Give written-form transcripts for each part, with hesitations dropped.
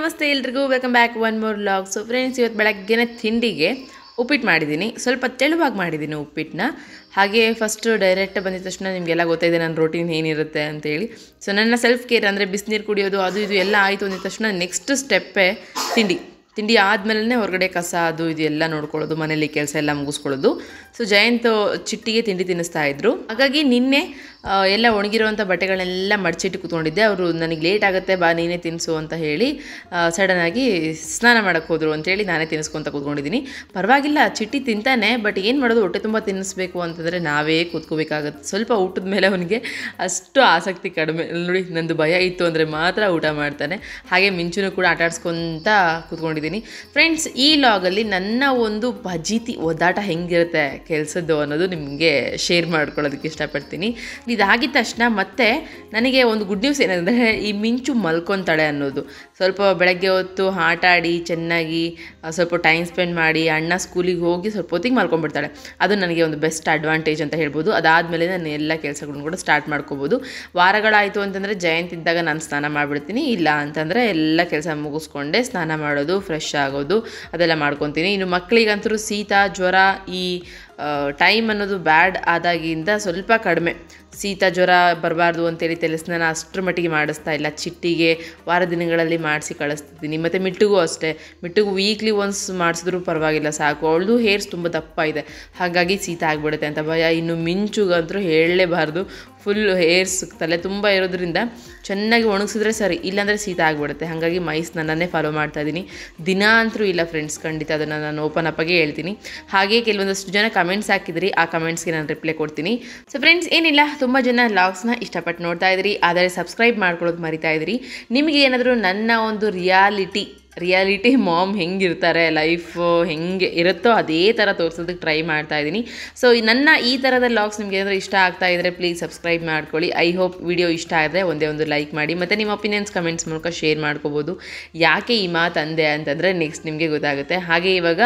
ನಮಸ್ತೆ ಎಲ್ರಿಗೂ welcome back one more vlog. So friends, ಇವತ್ತು ಬೆಳಗ್ಗೆನೇ ತಿಂಡಿಗೆ ಉಪ್ಪಿಟ್ಟು ಮಾಡಿದ್ದೀನಿ. ಸ್ವಲ್ಪ ತೆಳುವಾಗಿ ಮಾಡಿದ್ದೀನಿ ಉಪ್ಪಿಟ್ಟನ್ನ. ಹಾಗೆ ಫಸ್ಟು ಡೈರೆಕ್ಟ್ ಬಂದಿದ ತಕ್ಷಣ ನಿಮಗೆಲ್ಲ ಗೊತ್ತಾಯಿದೆ ನನ್ನ ರೂಟೀನ್ ಏನಿರುತ್ತೆ ಅಂತೇಳಿ. ಸೊ ನನ್ನ ಸೆಲ್ಫ್ ಕೇರ್ ಅಂದರೆ ಬಿಸಿನೀರು ಕುಡಿಯೋದು ಅದು ಇದು ಎಲ್ಲ ಆಯಿತು ಅಂದಿದ ತಕ್ಷಣ ನೆಕ್ಸ್ಟ್ ಸ್ಟೆಪ್ಪೇ ತಿಂಡಿ ಆದಮೇಲೆ ಹೊರಗಡೆ ಕಸ ಅದು ಇದು ಎಲ್ಲ ನೋಡ್ಕೊಳ್ಳೋದು, ಮನೇಲಿ ಕೆಲಸ ಎಲ್ಲ ಮುಗಿಸ್ಕೊಳ್ಳೋದು. ಸೊ ಜಯಂತ್ ಚಿಟ್ಟಿಗೆ ತಿಂಡಿ ತಿನ್ನಿಸ್ತಾ ಇದ್ರು. ಹಾಗಾಗಿ ನಿನ್ನೆ ಎಲ್ಲ ಒಣಗಿರುವಂಥ ಬಟ್ಟೆಗಳನ್ನೆಲ್ಲ ಮಡಚಿಟ್ಟು ಕೂತ್ಕೊಂಡಿದ್ದೆ. ಅವರು ನನಗೆ ಲೇಟ್ ಆಗುತ್ತೆ ಬಾ ನೀನೇ ತಿನ್ನಿಸು ಅಂತ ಹೇಳಿ ಸಡನ್ನಾಗಿ ಸ್ನಾನ ಮಾಡೋಕ್ಕೆ ಹೋದರು ಅಂತೇಳಿ ನಾನೇ ತಿನ್ನಿಸ್ಕೊತ ಕೂತ್ಕೊಂಡಿದ್ದೀನಿ. ಪರವಾಗಿಲ್ಲ, ಚಿಟ್ಟಿ ತಿಂತಾನೆ, ಬಟ್ ಏನು ಮಾಡೋದು, ಹೊಟ್ಟೆ ತುಂಬ ತಿನ್ನಿಸ್ಬೇಕು ಅಂತಂದರೆ ನಾವೇ ಕೂತ್ಕೋಬೇಕಾಗತ್ತೆ. ಸ್ವಲ್ಪ ಊಟದ ಮೇಲೆ ಅವನಿಗೆ ಅಷ್ಟು ಆಸಕ್ತಿ ಕಡಿಮೆ. ನೋಡಿ, ನಂದು ಭಯ ಇತ್ತು ಅಂದರೆ ಮಾತ್ರ ಊಟ ಮಾಡ್ತಾನೆ. ಹಾಗೆ ಮಿಂಚುನು ಕೂಡ ಆಟಾಡ್ಸ್ಕೊತ ಕೂತ್ಕೊಂಡಿದ್ದೀನಿ. ಫ್ರೆಂಡ್ಸ್, ಈ ಲಾಗಲ್ಲಿ ನನ್ನ ಒಂದು ಫಜೀತಿ ಒದ್ದಾಟ ಹೆಂಗಿರುತ್ತೆ ಕೆಲಸದ್ದು ಅನ್ನೋದು ನಿಮಗೆ ಶೇರ್ ಮಾಡ್ಕೊಳ್ಳೋದಕ್ಕೆ ಇಷ್ಟಪಡ್ತೀನಿ. ಇದಾಗಿದ್ದ ತಕ್ಷಣ ಮತ್ತೆ ನನಗೆ ಒಂದು ಗುಡ್ ನ್ಯೂಸ್ ಏನಂದರೆ, ಈ ಮಿಂಚು ಮಲ್ಕೊತಾಳೆ ಅನ್ನೋದು. ಸ್ವಲ್ಪ ಬೆಳಗ್ಗೆ ಹೊತ್ತು ಆಟ ಆಡಿ ಚೆನ್ನಾಗಿ ಸ್ವಲ್ಪ ಟೈಮ್ ಸ್ಪೆಂಡ್ ಮಾಡಿ ಅಣ್ಣ ಸ್ಕೂಲಿಗೆ ಹೋಗಿ ಸ್ವಲ್ಪ ಹೊತ್ತಿಗೆ ಮಲ್ಕೊಂಡ್ಬಿಡ್ತಾಳೆ. ಅದು ನನಗೆ ಒಂದು ಬೆಸ್ಟ್ ಅಡ್ವಾಂಟೇಜ್ ಅಂತ ಹೇಳ್ಬೋದು. ಅದಾದಮೇಲೆ ನಾನು ಎಲ್ಲ ಕೆಲಸಗಳನ್ನು ಕೂಡ ಸ್ಟಾರ್ಟ್ ಮಾಡ್ಕೋಬೋದು. ವಾರಗಳಾಯಿತು ಅಂತಂದರೆ ಜಯಂತ್ ಇದ್ದಾಗ ನಾನು ಸ್ನಾನ ಮಾಡಿಬಿಡ್ತೀನಿ, ಇಲ್ಲ ಅಂತಂದರೆ ಎಲ್ಲ ಕೆಲಸ ಮುಗಿಸ್ಕೊಂಡೆ ಸ್ನಾನ ಮಾಡೋದು, ಫ್ರೆಶ್ ಆಗೋದು ಅದೆಲ್ಲ ಮಾಡ್ಕೊತೀನಿ. ಇನ್ನು ಮಕ್ಕಳಿಗಂತೂ ಶೀತ ಜ್ವರ ಈ ಟೈಮ್ ಅನ್ನೋದು ಬ್ಯಾಡ್ ಆದಾಗಿಂದ ಸ್ವಲ್ಪ ಕಡಿಮೆ. ಶೀತ ಜ್ವರ ಬರಬಾರ್ದು ಅಂತೇಳಿ ತಲೆಸ್ನಾನ ಅಷ್ಟರ ಮಟ್ಟಿಗೆ ಮಾಡಿಸ್ತಾ ಇಲ್ಲ. ಚಿಟ್ಟಿಗೆ ವಾರ ದಿನಗಳಲ್ಲಿ ಮಾಡಿಸಿ ಕಳಿಸ್ತಿದ್ದೀನಿ. ಮತ್ತು ಮಿಟ್ಟಿಗೂ ಅಷ್ಟೇ, ಮಿಟ್ಟಿಗೂ ವೀಕ್ಲಿ ಒನ್ಸ್ ಮಾಡಿಸಿದ್ರೂ ಪರವಾಗಿಲ್ಲ, ಸಾಕು. ಅವಳದು ಹೇರ್ಸ್ ತುಂಬ ದಪ್ಪ ಇದೆ, ಹಾಗಾಗಿ ಶೀತ ಆಗಿಬಿಡುತ್ತೆ ಅಂತ ಭಯ. ಇನ್ನು ಮಿಂಚುಗಂತೂ ಹೇಳಲೇಬಾರ್ದು, ಫುಲ್ ಹೇರ್ಸ್ ತಲೆ ತುಂಬ ಇರೋದ್ರಿಂದ ಚೆನ್ನಾಗಿ ಒಣಗಿಸಿದ್ರೆ ಸರಿ, ಇಲ್ಲಾಂದರೆ ಶೀತ ಆಗಿಬಿಡುತ್ತೆ. ಹಾಗಾಗಿ ಮೈಸ್ ನನ್ನನ್ನೇ ಫಾಲೋ ಮಾಡ್ತಾಯಿದ್ದೀನಿ. ದಿನ ಅಂತರೂ ಇಲ್ಲ ಫ್ರೆಂಡ್ಸ್, ಖಂಡಿತ ಅದನ್ನು ನಾನು ಓಪನ್ ಅಪ್ಪಾಗೆ ಹೇಳ್ತೀನಿ. ಹಾಗೆ ಕೆಲವೊಂದಷ್ಟು ಜನ ಕಮೆಂಟ್ಸ್ ಹಾಕಿದ್ರಿ, ಆ ಕಮೆಂಟ್ಸ್ಗೆ ನಾನು ರಿಪ್ಲೈ ಕೊಡ್ತೀನಿ. ಸೊ ಫ್ರೆಂಡ್ಸ್, ಏನಿಲ್ಲ, ತುಂಬ ಜನ ವ್ಲಾಗ್ಸ್ನ ಇಷ್ಟಪಟ್ಟು ನೋಡ್ತಾ ಇದ್ರಿ, ಆದರೆ ಸಬ್ಸ್ಕ್ರೈಬ್ ಮಾಡ್ಕೊಳ್ಳೋದು ಮರಿತಾ ಇದ್ರಿ. ನಿಮಗೆ ಏನಾದರೂ ನನ್ನ ಒಂದು ರಿಯಾಲಿಟಿ ಮಾಮ್ ಹೆಂಗಿರ್ತಾರೆ, ಲೈಫು ಹೆಂಗೆ ಇರುತ್ತೋ ಅದೇ ಥರ ತೋರಿಸೋದಕ್ಕೆ ಟ್ರೈ ಮಾಡ್ತಾ ಇದ್ದೀನಿ. ಸೊ ನನ್ನ ಈ ಥರದ ವ್ಲಾಗ್ಸ್ ನಿಮಗೆ ಏನಾದರೂ ಇಷ್ಟ ಆಗ್ತಾ ಇದ್ದರೆ ಪ್ಲೀಸ್ ಸಬ್ಸ್ಕ್ರೈಬ್ ಮಾಡ್ಕೊಳ್ಳಿ. ಐ ಹೋಪ್ ವಿಡಿಯೋ ಇಷ್ಟ ಆದರೆ ಒಂದೇ ಒಂದು ಲೈಕ್ ಮಾಡಿ, ಮತ್ತು ನಿಮ್ಮ ಒಪಿನಿಯನ್ಸ್ ಕಮೆಂಟ್ಸ್ ಮೂಲಕ ಶೇರ್ ಮಾಡ್ಕೋಬೋದು. ಯಾಕೆ ಈ ಮಾತು ಅಂದೆ ಅಂತಂದರೆ ನೆಕ್ಸ್ಟ್ ನಿಮಗೆ ಗೊತ್ತಾಗುತ್ತೆ. ಹಾಗೆ ಇವಾಗ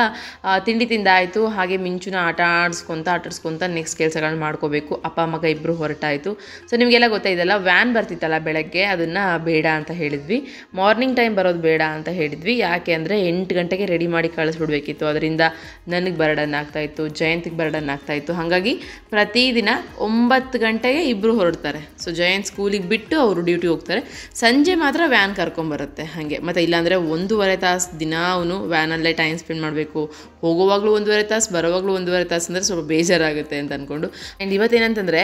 ತಿಂಡಿ ತಿಂದಾಯಿತು, ಹಾಗೆ ಮಿಂಚುನ ಆಟಾಡ್ಸ್ಕೊತ ನೆಕ್ಸ್ಟ್ ಕೆಲಸಗಳನ್ನ ಮಾಡ್ಕೋಬೇಕು. ಅಪ್ಪ ಮಗ ಇಬ್ಬರು ಹೊರಟಾಯಿತು. ಸೊ ನಿಮಗೆಲ್ಲ ಗೊತ್ತಾಯಿದ್ದಲ್ಲ, ವ್ಯಾನ್ ಬರ್ತಿತ್ತಲ್ಲ ಬೆಳಗ್ಗೆ, ಅದನ್ನು ಬೇಡ ಅಂತ ಹೇಳಿದ್ವಿ. ಮಾರ್ನಿಂಗ್ ಟೈಮ್ ಬರೋದು ಬೇಡ ಅಂತ ಹೇಳಿದ್ವಿ. ಯಾಕೆ ಅಂದರೆ 8 ಗಂಟೆಗೆ ರೆಡಿ ಮಾಡಿ ಕಳಿಸ್ಬಿಡ್ಬೇಕಿತ್ತು. ಅದರಿಂದ ನನಗೆ ಬರ್ಡನ್ ಆಗ್ತಾಯಿತ್ತು, ಜಯಂತಿಗೆ ಬರ್ಡನ್ ಆಗ್ತಾಯಿತ್ತು. ಹಾಗಾಗಿ ಪ್ರತಿದಿನ 9 ಗಂಟೆಗೆ ಇಬ್ಬರು ಹೊರಡ್ತಾರೆ. ಸೊ ಜಯಂತ್ ಸ್ಕೂಲಿಗೆ ಬಿಟ್ಟು ಅವರು ಡ್ಯೂಟಿ ಹೋಗ್ತಾರೆ. ಸಂಜೆ ಮಾತ್ರ ವ್ಯಾನ್ ಕರ್ಕೊಂಬರುತ್ತೆ ಹಾಗೆ. ಮತ್ತು ಇಲ್ಲಾಂದರೆ 1.5 ತಾಸು ದಿನ ಅವನು ವ್ಯಾನಲ್ಲೇ ಟೈಮ್ ಸ್ಪೆಂಡ್ ಮಾಡಬೇಕು. ಹೋಗುವಾಗಲೂ 1.5 ತಾಸು, ಬರೋವಾಗಲೂ 1.5 ತಾಸು ಅಂದರೆ ಸ್ವಲ್ಪ ಬೇಜಾರಾಗುತ್ತೆ ಅಂತ ಅಂದ್ಕೊಂಡು. ಆ್ಯಂಡ್ ಇವತ್ತೇನಂತಂದರೆ,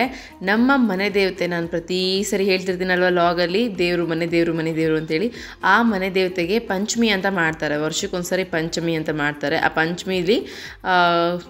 ನಮ್ಮ ಮನೆ ದೇವತೆ, ನಾನು ಪ್ರತಿ ಸರಿ ಹೇಳ್ತಿರ್ತೀನಲ್ವ ಲಾಗಲ್ಲಿ, ಮನೆ ದೇವರು ಅಂತೇಳಿ, ಆ ಮನೆ ದೇವತೆಗೆ ಪಂಚಮಿ ಅಂತ ಮಾಡ್ತಾರೆ. ವರ್ಷಕ್ಕೊಂದ್ಸರಿ ಪಂಚಮಿ ಅಂತ ಮಾಡ್ತಾರೆ. ಆ ಪಂಚಮಿಲಿ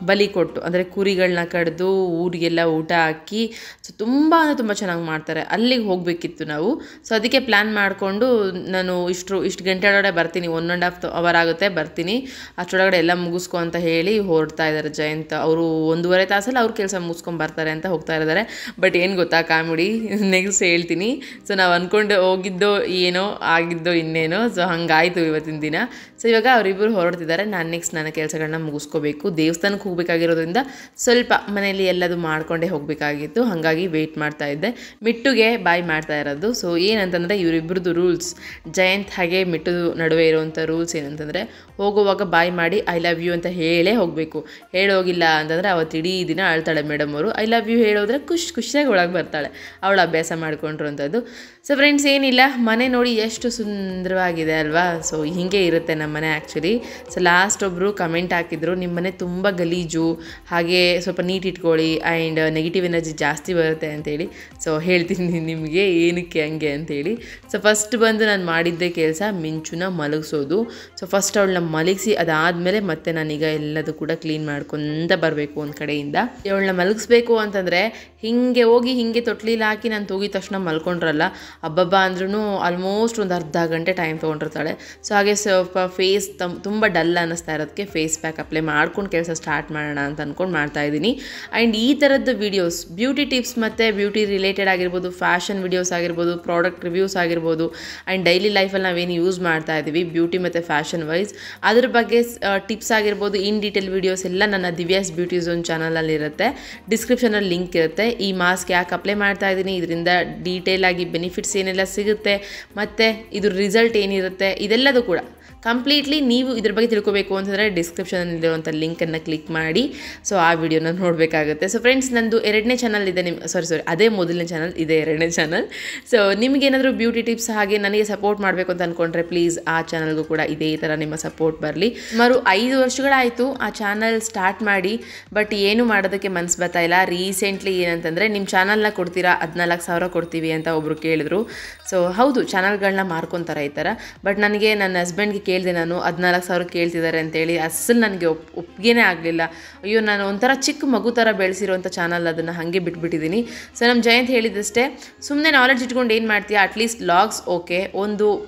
ಬಲಿ ಕೊಟ್ಟು, ಅಂದರೆ ಕುರಿಗಳನ್ನ ಕಡಿದು ಊರಿಗೆಲ್ಲ ಊಟ ಹಾಕಿ, ಸೊ ತುಂಬ ಚೆನ್ನಾಗಿ ಮಾಡ್ತಾರೆ. ಅಲ್ಲಿಗೆ ಹೋಗಬೇಕಿತ್ತು ನಾವು. ಸೊ ಅದಕ್ಕೆ ಪ್ಲ್ಯಾನ್ ಮಾಡಿಕೊಂಡು ನಾನು ಇಷ್ಟು ಗಂಟೆ ಒಳಗಡೆ ಬರ್ತೀನಿ, 1.5 ಅವರ್ ಆಗುತ್ತೆ ಬರ್ತೀನಿ, ಅಷ್ಟರೊಳಗಡೆ ಎಲ್ಲ ಮುಗಿಸ್ಕೊ ಅಂತ ಹೇಳಿ ಹೊರಡ್ತಾ ಇದ್ದಾರೆ ಜಯಂತ್. ಅವರು 1.5 ತಾಸಲ್ಲಿ ಅವ್ರ ಕೆಲಸ ಮುಗಿಸ್ಕೊಂಡು ಬರ್ತಾರೆ ಅಂತ ಹೋಗ್ತಾ ಇದ್ದಾರೆ. ಬಟ್ ಏನು ಗೊತ್ತಾ ಕಾಮಿಡಿ, ನೆಕ್ಸ್ಟ್ ಹೇಳ್ತೀನಿ. ಸೊ ನಾವು ಅಂದ್ಕೊಂಡು ಹೋಗಿದ್ದೋ ಏನೋ, ಆಗಿದ್ದೋ ಇನ್ನೇನೋ. ಸೊ ಹಂಗಾಯಿತು ಇವತ್ತಿನ ದಿನ. ಸೊ ಇವಾಗ ಅವರಿಬ್ಬರು ಹೊರಡ್ತಿದ್ದಾರೆ. ನಾನು ನೆಕ್ಸ್ಟ್ ನನ್ನ ಕೆಲಸಗಳನ್ನ ಮುಗಿಸ್ಕೋಬೇಕು. ದೇವಸ್ಥಾನಕ್ಕೆ ಹೋಗಬೇಕಾಗಿರೋದ್ರಿಂದ ಸ್ವಲ್ಪ ಮನೆಯಲ್ಲಿ ಎಲ್ಲದು ಮಾಡ್ಕೊಂಡೇ ಹೋಗಬೇಕಾಗಿತ್ತು. ಹಾಗಾಗಿ ವೆಯ್ಟ್ ಮಾಡ್ತಾ ಇದ್ದೆ. ಮಿಟ್ಟುಗೆ ಬಾಯ್ ಮಾಡ್ತಾ ಇರೋದು. ಸೊ ಏನಂತಂದರೆ, ಇವರಿಬ್ಬರದ್ದು ರೂಲ್ಸ್, ಜಯಂತ್ ಹಾಗೆ ಮಿಟ್ಟು ನಡುವೆ ಇರುವಂಥ ರೂಲ್ಸ್ ಏನಂತಂದರೆ, ಹೋಗುವಾಗ ಬಾಯ್ ಮಾಡಿ ಐ ಲವ್ ಯು ಅಂತ ಹೇಳೇ ಹೋಗಬೇಕು. ಹೇಳೋಗಿಲ್ಲ ಅಂತಂದರೆ ಅವತ್ತು ಇಡೀ ದಿನ ಅಳ್ತಾಳೆ ಮೇಡಮ್ ಅವರು. ಐ ಲವ್ ಯು ಹೇಳೋದ್ರೆ ಖುಷಿಯಾಗಿ ಒಳಗೆ ಬರ್ತಾಳೆ. ಅವಳು ಅಭ್ಯಾಸ ಮಾಡ್ಕೊಂಡಿರುವಂಥದ್ದು. ಸೊ ಫ್ರೆಂಡ್ಸ್, ಏನಿಲ್ಲ, ಮನೆ ನೋಡಿ ಎಷ್ಟು ಸುಂದರವಾಗಿದೆ ಅಲ್ವಾ. ಸೊ ಹೀಗೆ ಇರುತ್ತೆ ನಮ್ಮ ಮನೆ ಆ್ಯಕ್ಚುಲಿ. ಸೊ ಲಾಸ್ಟ್ ಒಬ್ಬರು ಕಮೆಂಟ್ ಹಾಕಿದ್ರು, ನಿಮ್ಮ ಮನೆ ತುಂಬ ಗಲೀಜು, ಹಾಗೆ ಸ್ವಲ್ಪ ನೀಟ್ ಇಟ್ಕೊಳ್ಳಿ, ಆ್ಯಂಡ್ ನೆಗೆಟಿವ್ ಎನರ್ಜಿ ಜಾಸ್ತಿ ಬರುತ್ತೆ ಅಂತೇಳಿ. ಸೊ ಹೇಳ್ತೀನಿ ನಿಮಗೆ ಏನಕ್ಕೆ ಹಂಗೆ ಅಂತೇಳಿ. ಸೊ ಫಸ್ಟ್ ಬಂದು ನಾನು ಮಾಡಿದ್ದೇ ಕೆಲಸ ಮಿಂಚುನ ಮಲಗಿಸೋದು. ಸೊ ಫಸ್ಟ್ ಅವಳನ್ನ ಮಲಗಿಸಿ ಅದಾದಮೇಲೆ ಮತ್ತೆ ನಾನೀಗ ಎಲ್ಲದು ಕೂಡ ಕ್ಲೀನ್ ಮಾಡ್ಕೊತ ಬರಬೇಕು ಒಂದು ಕಡೆಯಿಂದ. ಅವಳನ್ನ ಮಲಗಿಸ್ಬೇಕು ಅಂತಂದರೆ ಹಿಂಗೆ ಹೋಗಿ ಹಿಂಗೆ ತೊಟ್ಲಿಲಿ ಹಾಕಿ ನಾನು ತೂಗಿದ ತಕ್ಷಣ ಮಲ್ಕೊಂಡ್ರಲ್ಲ, ಹಬ್ಬಬ್ಬ ಅಂದ್ರೂ ಆಲ್ಮೋಸ್ಟ್ ಒಂದು ಅರ್ಧ ಗಂಟೆ ಟೈಮ್ ತೊಗೊಂಡಿರ್ತಾಳೆ. ಸೊ ಹಾಗೆ ಸ್ವಲ್ಪ ಫೇಸ್ ತುಂಬ ಡಲ್ ಅನ್ನಿಸ್ತಾ ಇರೋದಕ್ಕೆ ಫೇಸ್ ಪ್ಯಾಕ್ ಅಪ್ಲೈ ಮಾಡ್ಕೊಂಡು ಕೆಲಸ ಸ್ಟಾರ್ಟ್ ಮಾಡೋಣ ಅಂತ ಅಂದ್ಕೊಂಡು ಮಾಡ್ತಾಯಿದ್ದೀನಿ. ಆ್ಯಂಡ್ ಈ ಥರದ್ದು ವೀಡಿಯೋಸ್, ಬ್ಯೂಟಿ ಟಿಪ್ಸ್ ಮತ್ತು ಬ್ಯೂಟಿ ರಿಲೇಟೆಡ್ ಆಗಿರ್ಬೋದು, ಫ್ಯಾಷನ್ ವೀಡಿಯೋಸ್ ಆಗಿರ್ಬೋದು, ಪ್ರಾಡಕ್ಟ್ ರಿವ್ಯೂಸ್ ಆಗಿರ್ಬೋದು, ಆ್ಯಂಡ್ ಡೈಲಿ ಲೈಫಲ್ಲಿ ನಾವೇನು ಯೂಸ್ ಮಾಡ್ತಾ ಇದ್ದೀವಿ ಬ್ಯೂಟಿ ಮತ್ತು ಫ್ಯಾಷನ್ ವೈಸ್, ಅದ್ರ ಬಗ್ಗೆ ಟಿಪ್ಸ್ ಆಗಿರ್ಬೋದು, ಇನ್ ಡೀಟೇಲ್ ವೀಡಿಯೋಸ್ ಎಲ್ಲ ನನ್ನ ದಿವ್ಯಾಸ್ ಬ್ಯೂಟಿ ಝೋನ್ ಚಾನಲಲ್ಲಿ ಇರುತ್ತೆ. ಡಿಸ್ಕ್ರಿಪ್ಷನಲ್ಲಿ ಲಿಂಕ್ ಇರುತ್ತೆ. ಈ ಮಾಸ್ಕ್ ಯಾಕೆ ಅಪ್ಲೈ ಮಾಡ್ತಾ ಇದ್ದೀನಿ, ಇದರಿಂದ ಡೀಟೇಲ್ ಆಗಿ ಬೆನಿಫಿಟ್ಸ್ ಏನೆಲ್ಲ ಸಿಗುತ್ತೆ, ಮತ್ತು ಇದ್ರ ರಿಸಲ್ಟ್ ಏನಿರುತ್ತೆ, ಇದೆಲ್ಲದೂ ಕೂಡ ಕಂಪ್ಲೀಟ್ಲಿ ನೀವು ಇದ್ರ ಬಗ್ಗೆ ತಿಳ್ಕೊಬೇಕು ಅಂತಂದರೆ ಡಿಸ್ಕ್ರಿಪ್ಷನಲ್ಲಿರುವಂಥ ಲಿಂಕನ್ನು ಕ್ಲಿಕ್ ಮಾಡಿ ಸೊ ಆ ವಿಡಿಯೋನ ನೋಡಬೇಕಾಗುತ್ತೆ. ಸೊ ಫ್ರೆಂಡ್ಸ್, ನಂದು 2ನೇ ಚಾನಲ್ ಇದೆ, ಅದೇ ಮೊದಲನೇ ಚಾನಲ್, ಇದೆ 2ನೇ ಚಾನಲ್. ಸೊ ನಿಮಗೇನಾದರೂ ಬ್ಯೂಟಿ ಟಿಪ್ಸ್ ಹಾಗೆ ನನಗೆ ಸಪೋರ್ಟ್ ಮಾಡಬೇಕು ಅಂತ ಅಂದ್ಕೊಂಡ್ರೆ ಪ್ಲೀಸ್ ಆ ಚಾನಲ್ಗೂ ಕೂಡ ಇದೇ ಥರ ನಿಮ್ಮ ಸಪೋರ್ಟ್ ಬರಲಿ. ಸುಮಾರು 5 ವರ್ಷಗಳಾಯಿತು ಆ ಚಾನಲ್ ಸ್ಟಾರ್ಟ್ ಮಾಡಿ, ಬಟ್ ಏನು ಮಾಡೋದಕ್ಕೆ ಮನಸ್ಸು ಬರ್ತಾ ಇಲ್ಲ. ರೀಸೆಂಟ್ಲಿ ಏನಂತಂದರೆ ನಿಮ್ಮ ಚಾನಲ್ನ ಕೊಡ್ತೀರಾ, 14,000 ಕೊಡ್ತೀವಿ ಅಂತ ಒಬ್ಬರು ಕೇಳಿದ್ರು. ಸೊ ಹೌದು, ಚಾನಲ್ಗಳನ್ನ ಮಾರ್ಕೊತಾರೆ ಈ ಥರ. ಬಟ್ ನನಗೆ ನನ್ನ ಹಸ್ಬೆಂಡ್ಗೆ ಕೇಳಿದೆ, ನಾನು 14,000 ಕೇಳ್ತಿದ್ದಾರೆ ಅಂತೇಳಿ. ಅಸಲು ನನಗೆ ಒಪ್ಪಿಗೆನೇ ಆಗಲಿಲ್ಲ. ಅಯ್ಯೋ, ನಾನು ಒಂಥರ ಚಿಕ್ಕ ಮಗು ಥರ ಬೆಳೆಸಿರೋಂಥ ಚಾನಲ್, ಅದನ್ನು ಹಾಗೆ ಬಿಟ್ಬಿಟ್ಟಿದ್ದೀನಿ. ಸೊ ನಮ್ಮ ಜಯಂತ್ ಹೇಳಿದಷ್ಟೇ, ಸುಮ್ಮನೆ ನಾಲೆಡ್ಜ್ ಇಟ್ಕೊಂಡು ಏನು ಮಾಡ್ತೀಯಾ, ಅಟ್ಲೀಸ್ಟ್ ವ್ಲಾಗ್ಸ್ ಓಕೆ,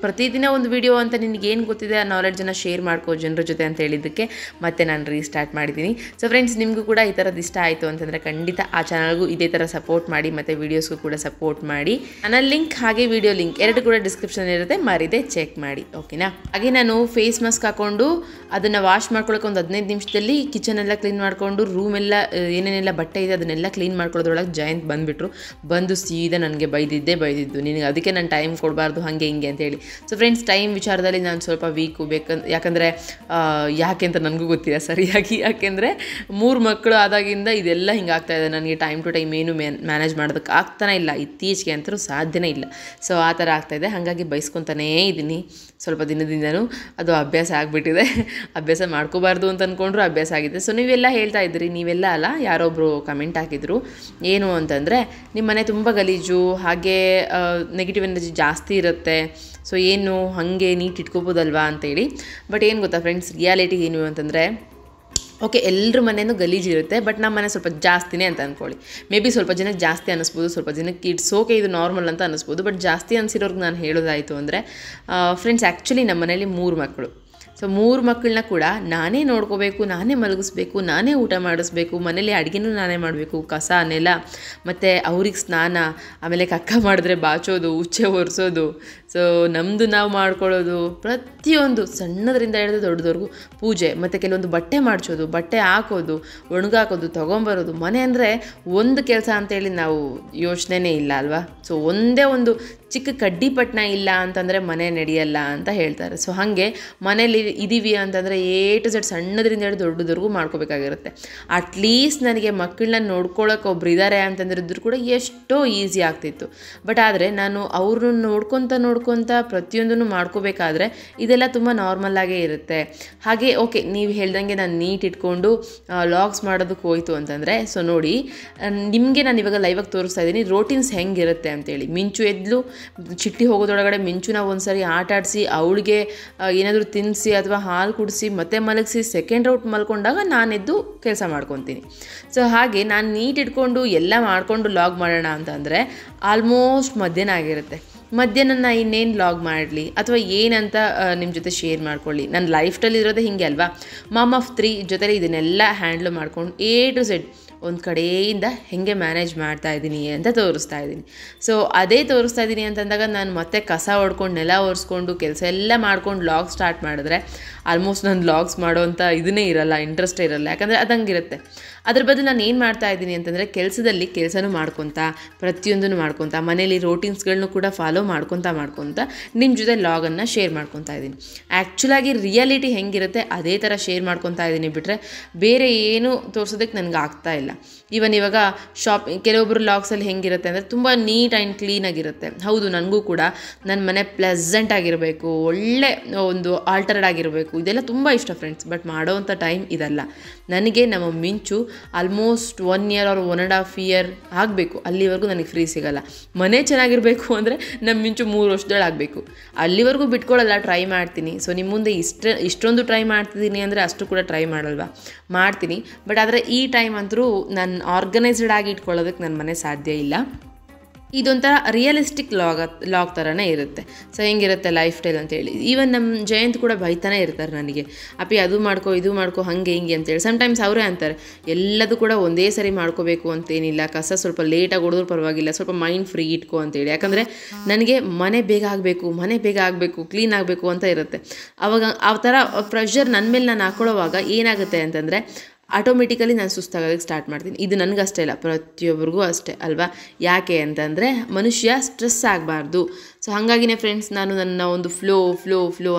ಪ್ರತಿದಿನ ಒಂದು ವಿಡಿಯೋ ಅಂತ ನಿನಗೇನು ಗೊತ್ತಿದೆ ಆ ನಾಲೆಡ್ಜನ್ನು ಶೇರ್ ಮಾಡ್ಕೋ ಜನರ ಜೊತೆ ಅಂತ ಹೇಳಿದ್ದಕ್ಕೆ ಮತ್ತೆ ನಾನು ರೀಸ್ಟಾರ್ಟ್ ಮಾಡಿದ್ದೀನಿ. ಸೊ ಫ್ರೆಂಡ್ಸ್, ನಿಮಗೂ ಕೂಡ ಈ ಥರದ್ದು ಇಷ್ಟ ಆಯಿತು ಅಂತಂದರೆ ಖಂಡಿತ ಆ ಚಾನಲ್ಗೂ ಇದೇ ಥರ ಸಪೋರ್ಟ್ ಮಾಡಿ, ಮತ್ತು ವೀಡಿಯೋಸ್ಗೂ ಕೂಡ ಸಪೋರ್ಟ್ ಮಾಡಿ. ನನ್ನ ಲಿಂಕ್ ಹಾಗೆ ವಿಡಿಯೋ ಲಿಂಕ್ 2 ಕೂಡ ಡಿಸ್ಕ್ರಿಪ್ಷನ್ ಇರುತ್ತೆ, ಮರಿದೆ ಚೆಕ್ ಮಾಡಿ, ಓಕೆನಾ. ಹಾಗೆ ನಾನು ಫೇಸ್ ಮಾಸ್ಕ್ ಹಾಕ್ಕೊಂಡು ಅದನ್ನು ವಾಶ್ ಮಾಡ್ಕೊಳ್ಳೋಕೆ ಒಂದು 15 ನಿಮಿಷದಲ್ಲಿ ಕಿಚನೆಲ್ಲ ಕ್ಲೀನ್ ಮಾಡಿಕೊಂಡು ರೂಮೆಲ್ಲ ಏನೇನೆಲ್ಲ ಬಟ್ಟೆ ಇದೆ ಅದನ್ನೆಲ್ಲ ಕ್ಲೀನ್ ಮಾಡ್ಕೊಳ್ಳೋದ್ರೊಳಗೆ ಜಯಂತ್ ಬಂದು ಸೀದಾ ನನಗೆ ಬೈದಿದ್ದು, ನಿನಗೆ ಅದಕ್ಕೆ ನಾನು ಟೈಮ್ ಕೊಡಬಾರ್ದು ಹಾಗೆ ಹಿಂಗೆ ಅಂತೇಳಿ. ಸೊ ಫ್ರೆಂಡ್ಸ್, ಟೈಮ್ ವಿಚಾರದಲ್ಲಿ ನಾನು ಸ್ವಲ್ಪ ವೀಕು ಯಾಕಂದರೆ ಯಾಕೆ ಅಂತ ನನಗೂ ಗೊತ್ತಿಲ್ಲ ಸರಿಯಾಗಿ. ಯಾಕೆಂದರೆ 3 ಮಕ್ಕಳು ಆದಾಗಿಂದ ಇದೆಲ್ಲ ಹಿಂಗೆ ಆಗ್ತಾಯಿದೆ. ನನಗೆ ಟೈಮ್ ಟು ಟೈಮ್ ಏನು ಮ್ಯಾನೇಜ್ ಮಾಡೋದಕ್ಕೆ ಆಗ್ತಾನೆ ಇಲ್ಲ, ಇತ್ತೀಚೆಗೆ ಅಂತೂ ಸಾಧ್ಯನೇ ಇಲ್ಲ. ಸೊ ಆ ಥರ ಆಗ್ತಾಯಿದೆ, ಹಾಗಾಗಿ ಬೈಸ್ಕೊತಾನೇ ಇದ್ದೀನಿ ಸ್ವಲ್ಪ ದಿನದಿಂದನೂ. ಅದು ಅಭ್ಯಾಸ ಆಗಿಬಿಟ್ಟಿದೆ. ಅಭ್ಯಾಸ ಮಾಡ್ಕೋಬಾರ್ದು ಅಂತ ಅಂದ್ಕೊಂಡ್ರು ಅಭ್ಯಾಸ ಆಗಿದೆ. ಸೊ ನೀವೆಲ್ಲ ಹೇಳ್ತಾ ಇದ್ರಿ, ನೀವೆಲ್ಲ ಅಲ್ಲ, ಯಾರೊಬ್ಬರು ಕಮೆಂಟ್ ಹಾಕಿದ್ರು, ಏನು ಅಂತಂದರೆ ನಿಮ್ಮ ಮನೆ ತುಂಬ ಗಲೀಜು, ಹಾಗೆ ನೆಗೆಟಿವ್ ಎನರ್ಜಿ ಜಾಸ್ತಿ ಇರುತ್ತೆ, ಸೊ ಏನು ಹಾಗೆ ನೀಟ್ ಇಟ್ಕೋಬೋದಲ್ವಾ ಅಂತೇಳಿ. ಬಟ್ ಏನು ಗೊತ್ತಾ ಫ್ರೆಂಡ್ಸ್, ರಿಯಾಲಿಟಿ ಏನು ಅಂತಂದರೆ, ಓಕೆ, ಎಲ್ಲರ ಮನೆಯೂ ಗಲೀಜಿರುತ್ತೆ, ಬಟ್ ನಮ್ಮ ಮನೆ ಸ್ವಲ್ಪ ಜಾಸ್ತಿನೇ ಅಂತ ಅಂದ್ಕೊಳ್ಳಿ. ಮೇ ಬಿ ಸ್ವಲ್ಪ ಜನಕ್ಕೆ ಜಾಸ್ತಿ ಅನ್ನಿಸ್ಬೋದು, ಸ್ವಲ್ಪ ಜನಕ್ಕೆ ಇಟ್ಸ್ ಓಕೆ ಇದು ನಾರ್ಮಲ್ ಅಂತ ಅನ್ನಿಸ್ಬೋದು. ಬಟ್ ಜಾಸ್ತಿ ಅನಿಸಿರೋರ್ಗೆ ನಾನು ಹೇಳೋದಾಯಿತು ಅಂದರೆ ಫ್ರೆಂಡ್ಸ್, ಆ್ಯಕ್ಚುಲಿ ನಮ್ಮ ಮನೇಲಿ 3 ಮಕ್ಕಳು. ಸೊ 3 ಮಕ್ಕಳನ್ನ ಕೂಡ ನಾನೇ ನೋಡ್ಕೋಬೇಕು, ನಾನೇ ಮಲಗಿಸ್ಬೇಕು, ನಾನೇ ಊಟ ಮಾಡಿಸ್ಬೇಕು, ಮನೇಲಿ ಅಡುಗೆನೂ ನಾನೇ ಮಾಡಬೇಕು, ಕಸ ನೆಲ ಮತ್ತು ಅವ್ರಿಗೆ ಸ್ನಾನ, ಆಮೇಲೆ ಕಕ್ಕ ಮಾಡಿದ್ರೆ ಬಾಚೋದು, ಉಚ್ಚೆ ಒರೆಸೋದು, ಸೊ ನಮ್ಮದು ನಾವು ಮಾಡ್ಕೊಳ್ಳೋದು, ಪ್ರತಿಯೊಂದು ಸಣ್ಣದರಿಂದ ಹಿಡಿದು ದೊಡ್ಡದವ್ರಿಗೂ ಪೂಜೆ, ಮತ್ತು ಕೆಲವೊಂದು ಬಟ್ಟೆ ಮಾಡಿಸೋದು, ಬಟ್ಟೆ ಹಾಕೋದು, ಒಣಗಾಕೋದು, ತೊಗೊಂಬರೋದು. ಮನೆ ಅಂದರೆ ಒಂದು ಕೆಲಸ ಅಂತೇಳಿ ನಾವು ಯೋಚನೆನೇ ಇಲ್ಲ ಅಲ್ವಾ. ಸೊ ಒಂದೇ ಒಂದು ಚಿಕ್ಕ ಕಡ್ಡಿಪಟ್ಟಣ ಇಲ್ಲ ಅಂತಂದರೆ ಮನೆ ನಡೆಯಲ್ಲ ಅಂತ ಹೇಳ್ತಾರೆ. ಸೊ ಹಾಗೆ ಮನೇಲಿ ಇದ್ದೀವಿ ಅಂತಂದರೆ A to Z ಸಣ್ಣದರಿಂದ ಹಿಡಿದು ದೊಡ್ಡದವ್ರಿಗೂ ಮಾಡ್ಕೋಬೇಕಾಗಿರುತ್ತೆ. ಅಟ್ಲೀಸ್ಟ್ ನನಗೆ ಮಕ್ಕಳನ್ನ ನೋಡ್ಕೊಳ್ಳೋಕೆ ಒಬ್ರು ಇದ್ದಾರೆ ಅಂತಂದ್ರಿದ್ರು ಕೂಡ ಎಷ್ಟೋ ಈಸಿ ಆಗ್ತಿತ್ತು. ಬಟ್ ಆದರೆ ನಾನು ಅವ್ರನ್ನ ನೋಡ್ಕೊತ ಪ್ರತಿಯೊಂದನ್ನು ಮಾಡ್ಕೋಬೇಕಾದ್ರೆ ಇದೆಲ್ಲ ತುಂಬ ನಾರ್ಮಲ್ಲಾಗೇ ಇರುತ್ತೆ. ಹಾಗೆ ಓಕೆ, ನೀವು ಹೇಳ್ದಂಗೆ ನಾನು ನೀಟ್ ಇಟ್ಕೊಂಡು ಲಾಗ್ಸ್ ಮಾಡೋದಕ್ಕೆ ಹೋಯ್ತು ಅಂತಂದರೆ, ಸೊ ನೋಡಿ ನಿಮಗೆ ನಾನು ಇವಾಗ ಲೈವಾಗಿ ತೋರಿಸ್ತಾ ಇದ್ದೀನಿ ರೋಟೀನ್ಸ್ ಹೆಂಗಿರುತ್ತೆ ಅಂತೇಳಿ. ಮಿಂಚು ಎದ್ಲು ಚಿಟ್ಟಿ ಹೋಗೋದೊಳಗಡೆ ಮಿಂಚುನ ಒಂದು ಸರಿ ಆಟ ಆಡಿಸಿ, ಅವಳಿಗೆ ಏನಾದರೂ ತಿನ್ನಿಸಿ ಅಥವಾ ಹಾಲು ಕುಡಿಸಿ ಮತ್ತೆ ಮಲಗಿಸಿ ಸೆಕೆಂಡ್ ರೌಟ್ ಮಲ್ಕೊಂಡಾಗ ನಾನೆದ್ದು ಕೆಲಸ ಮಾಡ್ಕೊತೀನಿ. ಸೊ ಹಾಗೆ ನಾನು ನೀಟ್ ಇಟ್ಕೊಂಡು ಎಲ್ಲ ಮಾಡಿಕೊಂಡು ಲಾಗ್ ಮಾಡೋಣ ಅಂತಂದರೆ ಆಲ್ಮೋಸ್ಟ್ ಮಧ್ಯಾಹ್ನ ಆಗಿರುತ್ತೆ. ಮಧ್ಯಾಹ್ನ ಇನ್ನೇನು ಲಾಗ್ ಮಾಡಲಿ ಅಥವಾ ಏನಂತ ನಿಮ್ಮ ಜೊತೆ ಶೇರ್ ಮಾಡ್ಕೊಳ್ಳಿ. ನನ್ನ ಲೈಫ್ ಸ್ಟೈಲ್ ಇರೋದೇ ಹಿಂಗೆ ಅಲ್ವಾ. ಮಾಮ್ ಆಫ್ 3 ಜೊತೆಲಿ ಇದನ್ನೆಲ್ಲ ಹ್ಯಾಂಡ್ಲ್ ಮಾಡ್ಕೊಂಡು A to Z ಒಂದು ಕಡೆಯಿಂದ ಹೇಗೆ ಮ್ಯಾನೇಜ್ ಮಾಡ್ತಾ ಇದ್ದೀನಿ ಅಂತ ತೋರಿಸ್ತಾ ಇದ್ದೀನಿ. ಸೊ ಅದೇ ತೋರಿಸ್ತಾ ಇದ್ದೀನಿ ಅಂತಂದಾಗ ನಾನು ಮತ್ತೆ ಕಸ ಹೊಡ್ಕೊಂಡು ನೆಲ ಒರೆಸ್ಕೊಂಡು ಕೆಲಸ ಎಲ್ಲ ಮಾಡ್ಕೊಂಡು ಲಾಗ್ ಸ್ಟಾರ್ಟ್ ಮಾಡಿದ್ರೆ ಆಲ್ಮೋಸ್ಟ್ ನಾನು ಲಾಗ್ಸ್ ಮಾಡೋವಂಥ ಇದನ್ನೇ ಇರಲ್ಲ, ಇಂಟ್ರೆಸ್ಟೇ ಇರಲ್ಲ. ಯಾಕಂದರೆ ಅದಂಗಿರುತ್ತೆ. ಅದ್ರ ಬದಲು ನಾನು ಏನು ಮಾಡ್ತಾ ಇದ್ದೀನಿ ಅಂತಂದರೆ ಕೆಲಸದಲ್ಲಿ ಕೆಲಸನೂ ಮಾಡ್ಕೊತಾ, ಪ್ರತಿಯೊಂದನ್ನು ಮಾಡ್ಕೊತಾ, ಮನೇಲಿ ರೋಟೀನ್ಸ್ಗಳನ್ನೂ ಕೂಡ ಫಾಲೋ ಮಾಡ್ಕೊತಾ ನಿಮ್ಮ ಜೊತೆ ಲಾಗನ್ನು ಶೇರ್ ಮಾಡ್ಕೊತಾ ಇದ್ದೀನಿ. ಆ್ಯಕ್ಚುಲಾಗಿ ರಿಯಾಲಿಟಿ ಹೆಂಗಿರುತ್ತೆ ಅದೇ ಥರ ಶೇರ್ ಮಾಡ್ಕೊತಾ ಇದ್ದೀನಿ, ಬಿಟ್ಟರೆ ಬೇರೆ ಏನೂ ತೋರಿಸೋದಕ್ಕೆ ನನಗೆ ಆಗ್ತಾ ಇಲ್ಲ. ಈವನ್ ಇವಾಗ ಕೆಲವೊಬ್ಬರು ಲಾಗ್ಸಲ್ಲಿ ಹೆಂಗಿರುತ್ತೆ ಅಂದರೆ ತುಂಬ ನೀಟ್ ಆ್ಯಂಡ್ ಕ್ಲೀನಾಗಿರುತ್ತೆ. ಹೌದು, ನನಗೂ ಕೂಡ ನನ್ನ ಮನೆ ಪ್ಲೆಸೆಂಟ್ ಆಗಿರಬೇಕು, ಒಳ್ಳೆ ಒಂದು ಆಲ್ಟರ್ಡ್ ಆಗಿರಬೇಕು, ಇದೆಲ್ಲ ತುಂಬ ಇಷ್ಟ ಫ್ರೆಂಡ್ಸ್. ಬಟ್ ಮಾಡೋವಂಥ ಟೈಮ್ ಇದಲ್ಲ ನನಗೆ. ನಮ್ಮ ಮಿಂಚು ಆಲ್ಮೋಸ್ಟ್ 1 year or 1.5 year ಆಗಬೇಕು, ಅಲ್ಲಿವರೆಗೂ ನನಗೆ ಫ್ರೀ ಸಿಗೋಲ್ಲ. ಮನೆ ಚೆನ್ನಾಗಿರಬೇಕು ಅಂದರೆ ನಮ್ಮ ಮಿಂಚು 3 ವರ್ಷದೊಳಗೆ ಆಗಬೇಕು. ಅಲ್ಲಿವರೆಗೂ ಬಿಟ್ಕೊಳ್ಳಲ್ಲ, ಟ್ರೈ ಮಾಡ್ತೀನಿ. ಸೊ ನಿಮ್ಮ ಮುಂದೆ ಇಷ್ಟೊಂದು ಟ್ರೈ ಮಾಡ್ತಿದ್ದೀನಿ ಅಂದರೆ ಅಷ್ಟು ಕೂಡ ಟ್ರೈ ಮಾಡಲ್ವಾ, ಮಾಡ್ತೀನಿ. ಬಟ್ ಆದರೆ ಈ ಟೈಮ್ ಅಂತೂ ನಾನು ಆರ್ಗನೈಸ್ಡ್ ಆಗಿ ಇಟ್ಕೊಳ್ಳೋದಕ್ಕೆ ನನ್ನ ಮನೆ ಸಾಧ್ಯ ಇಲ್ಲ. ಇದೊಂಥರ ರಿಯಲಿಸ್ಟಿಕ್ ಲಾಗ್ ಥರನೇ ಇರುತ್ತೆ. ಸೊ ಹೆಂಗಿರುತ್ತೆ ಲೈಫ್ ಸ್ಟೈಲ್ ಅಂತೇಳಿ. ಈವನ್ ನಮ್ಮ ಜಯಂತ್ ಕೂಡ ಬೈತಾನೆ ಇರ್ತಾರೆ ನನಗೆ, ಅಪ್ಪಿ ಅದು ಮಾಡ್ಕೊ ಇದು ಮಾಡ್ಕೊ ಹಾಗೆ ಹಿಂಗೆ ಅಂತೇಳಿ. ಸಮ್ಟೈಮ್ಸ್ ಅವರೇ ಅಂತಾರೆ ಎಲ್ಲದೂ ಕೂಡ ಒಂದೇ ಸರಿ ಮಾಡ್ಕೋಬೇಕು ಅಂತೇನಿಲ್ಲ, ಕಸ ಸ್ವಲ್ಪ ಲೇಟಾಗಿ ಹೊಡೆದ್ರೂ ಪರವಾಗಿಲ್ಲ, ಸ್ವಲ್ಪ ಮೈಂಡ್ ಫ್ರೀ ಇಟ್ಕೊ ಅಂತೇಳಿ. ಯಾಕಂದರೆ ನನಗೆ ಮನೆ ಬೇಗ ಆಗಬೇಕು ಕ್ಲೀನ್ ಆಗಬೇಕು ಅಂತ ಇರುತ್ತೆ. ಆವಾಗ ಆ ಥರ ಪ್ರೆಷರ್ ನನ್ನ ಮೇಲೆ ನಾನು ಹಾಕೊಳ್ಳೋವಾಗ ಏನಾಗುತ್ತೆ ಅಂತಂದರೆ ಆಟೋಮೆಟಿಕಲಿ ನಾನು ಸುಸ್ತಾಗೋದಕ್ಕೆ ಸ್ಟಾರ್ಟ್ ಮಾಡ್ತೀನಿ. ಇದು ನನಗಷ್ಟೇ ಇಲ್ಲ, ಪ್ರತಿಯೊಬ್ಬರಿಗೂ ಅಷ್ಟೇ ಅಲ್ವಾ. ಯಾಕೆ ಅಂತಂದರೆ ಮನುಷ್ಯ ಸ್ಟ್ರೆಸ್ ಆಗಬಾರ್ದು. ಸೊ ಹಾಗಾಗಿನೇ ಫ್ರೆಂಡ್ಸ್ ನಾನು ನನ್ನ ಒಂದು ಫ್ಲೋ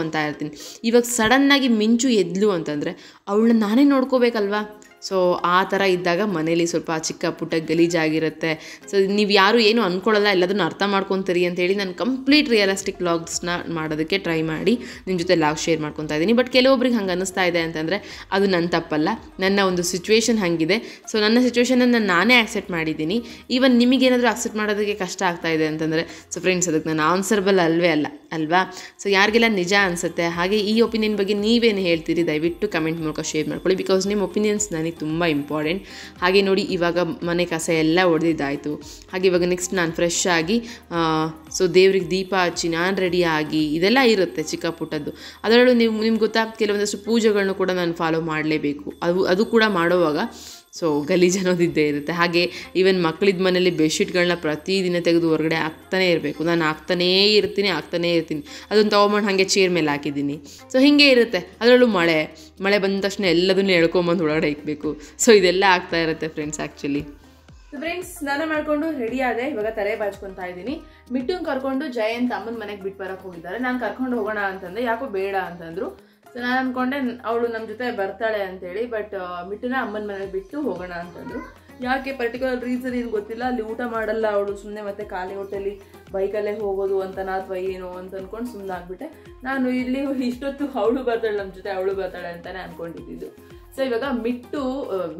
ಅಂತ ಇರ್ತೀನಿ. ಇವಾಗ ಸಡನ್ನಾಗಿ ಮಿಂಚು ಎದ್ಲು ಅಂತಂದರೆ ಅವಳನ್ನ ನಾನೇ ನೋಡ್ಕೋಬೇಕಲ್ವಾ. ಸೊ ಆ ಥರ ಇದ್ದಾಗ ಮನೇಲಿ ಸ್ವಲ್ಪ ಚಿಕ್ಕ ಪುಟ್ಟ ಗಲೀಜಾಗಿರುತ್ತೆ. ಸೊ ನೀವು ಯಾರು ಏನು ಅಂದ್ಕೊಳ್ಳಲ್ಲ, ಎಲ್ಲದನ್ನು ಅರ್ಥ ಮಾಡ್ಕೊತೀರಿ ಅಂತೇಳಿ ನಾನು ಕಂಪ್ಲೀಟ್ ರಿಯಲಿಸ್ಟಿಕ್ ವ್ಲಾಗ್ಸ್ನ ಮಾಡೋದಕ್ಕೆ ಟ್ರೈ ಮಾಡಿ ನಿಮ್ಮ ಜೊತೆ ಲಾಗ್ ಶೇರ್ ಮಾಡ್ಕೊತಾ ಇದ್ದೀನಿ. ಬಟ್ ಕೆಲವೊಬ್ರಿಗೆ ಹಂಗೆ ಅನ್ನಿಸ್ತಾ ಇದೆ ಅಂತಂದರೆ ಅದು ನನ್ನ ತಪ್ಪಲ್ಲ, ನನ್ನ ಒಂದು ಸಿಚುವೇಶನ್ ಹಾಗಿದೆ. ಸೊ ನನ್ನ ಸಿಚುವೇಶನನ್ನು ನಾನೇ ಆಕ್ಸೆಪ್ಟ್ ಮಾಡಿದ್ದೀನಿ. ಈವನ್ ನಿಮಗೇನಾದರೂ ಆಕ್ಸೆಪ್ಟ್ ಮಾಡೋದಕ್ಕೆ ಕಷ್ಟ ಆಗ್ತಾ ಇದೆ ಅಂತಂದರೆ ಸೊ ಫ್ರೆಂಡ್ಸ್ ಅದಕ್ಕೆ ನಾನು ಆನ್ಸರ್ಬಲ್ ಅಲ್ವಾ. ಸೊ ಯಾರಿಗೆಲ್ಲ ನಿಜ ಅನಿಸುತ್ತೆ, ಹಾಗೆ ಈ ಒಪಿನಿಯನ್ ಬಗ್ಗೆ ನೀವೇನು ಹೇಳ್ತೀರಿ ದಯವಿಟ್ಟು ಕಮೆಂಟ್ ಮೂಲಕ ಶೇರ್ ಮಾಡ್ಕೊಳ್ಳಿ. ಬಿಕಾಸ್ ನಿಮ್ಮ ಒಪಿನಿಯನ್ಸ್ ನನಗೆ ತುಂಬ ಇಂಪಾರ್ಟೆಂಟ್. ಹಾಗೆ ನೋಡಿ ಇವಾಗ ಮನೆ ಕಸ ಎಲ್ಲ ಹೊಡೆದಿದ್ದಾಯಿತು. ಹಾಗೆ ಇವಾಗ ನೆಕ್ಸ್ಟ್ ನಾನು ಫ್ರೆಶ್ ಆಗಿ ಸೊ ದೇವ್ರಿಗೆ ದೀಪ ಹಚ್ಚಿ ನಾನು ರೆಡಿಯಾಗಿ ಇದೆಲ್ಲ ಇರುತ್ತೆ ಚಿಕ್ಕ ಪುಟ್ಟದ್ದು. ಅದರಲ್ಲೂ ನಿಮ್ಗೆ ಗೊತ್ತಾ ಕೆಲವೊಂದಷ್ಟು ಪೂಜೆಗಳನ್ನೂ ಕೂಡ ನಾನು ಫಾಲೋ ಮಾಡಲೇಬೇಕು. ಅದು ಕೂಡ ಮಾಡುವಾಗ ಸೊ ಗಲೀಜು ಅನ್ನೋದಿದ್ದೇ ಇರುತ್ತೆ. ಹಾಗೆ ಈವನ್ ಮಕ್ಕಳಿದ್ದ ಮನೇಲಿ ಬೆಡ್ಶೀಟ್ಗಳನ್ನ ಪ್ರತಿದಿನ ತೆಗೆದು ಹೊರಗಡೆ ಹಾಕ್ತಾನೇ ಇರಬೇಕು. ನಾನು ಹಾಕ್ತಾನೇ ಇರ್ತೀನಿ. ಅದನ್ನು ತೊಗೊಂಬಂದು ಹಾಗೆ ಚೇರ್ ಮೇಲೆ ಹಾಕಿದ್ದೀನಿ. ಸೊ ಹೀಗೆ ಇರುತ್ತೆ. ಅದರಲ್ಲೂ ಮಳೆ ಬಂದ ತಕ್ಷಣ ಎಲ್ಲದನ್ನೂ ಎಳ್ಕೊಂಬಂದು ಒಳಗಡೆ ಇಕ್ಬೇಕು. ಸೊ ಇದೆಲ್ಲ ಆಗ್ತಾ ಇರುತ್ತೆ ಫ್ರೆಂಡ್ಸ್ ಆ್ಯಕ್ಚುಲಿ. ಫ್ರೆಂಡ್ಸ್ ಸ್ನಾನ ಮಾಡಿಕೊಂಡು ರೆಡಿ ಆದೆ. ಇವಾಗ ತಲೆ ಬಾಚ್ಕೊತಾ ಇದ್ದೀನಿ. ಮಿಟ್ಟುನ್ ಕರ್ಕೊಂಡು ಜಯಂತ್ ಅಮ್ಮನ ಮನೆಗೆ ಬಿಟ್ಟು ಬರೋಕ್ಕೆ ಹೋಗಿದ್ದಾರೆ. ನಾನು ಕರ್ಕೊಂಡು ಹೋಗೋಣ ಅಂತಂದೆ, ಯಾಕೋ ಬೇಡ ಅಂತಂದರು. ಸೊ ನಾನು ಅಂದ್ಕೊಂಡೆ ಅವಳು ನಮ್ಮ ಜೊತೆ ಬರ್ತಾಳೆ ಅಂತೇಳಿ. ಬಟ್ ಮಿಟ್ಟುನ ಅಮ್ಮನ ಮನೆಗೆ ಬಿಟ್ಟು ಹೋಗೋಣ ಅಂತಂದರು. ಯಾಕೆ ಪರ್ಟಿಕ್ಯುಲರ್ ರೀಸನ್ ಏನು ಗೊತ್ತಿಲ್ಲ. ಅಲ್ಲಿ ಊಟ ಮಾಡಲ್ಲ ಅವಳು, ಸುಮ್ಮನೆ ಮತ್ತೆ ಖಾಲಿ ಹೊಟ್ಟೆಲಿ ಬೈಕಲ್ಲೇ ಹೋಗೋದು ಅಂತನಾ ಅಥವಾ ಏನು ಅಂತ ಅಂದ್ಕೊಂಡು ಸುಮ್ಮನೆ ಆಗ್ಬಿಟ್ಟೆ. ನಾನು ಇಲ್ಲಿ ಇಷ್ಟೊತ್ತು ಅವಳು ಬರ್ತಾಳೆ ನಮ್ಮ ಜೊತೆ, ಅವಳು ಬರ್ತಾಳೆ ಅಂತಲೇ ಅಂದ್ಕೊಂಡಿದ್ದು. ಸೊ ಇವಾಗ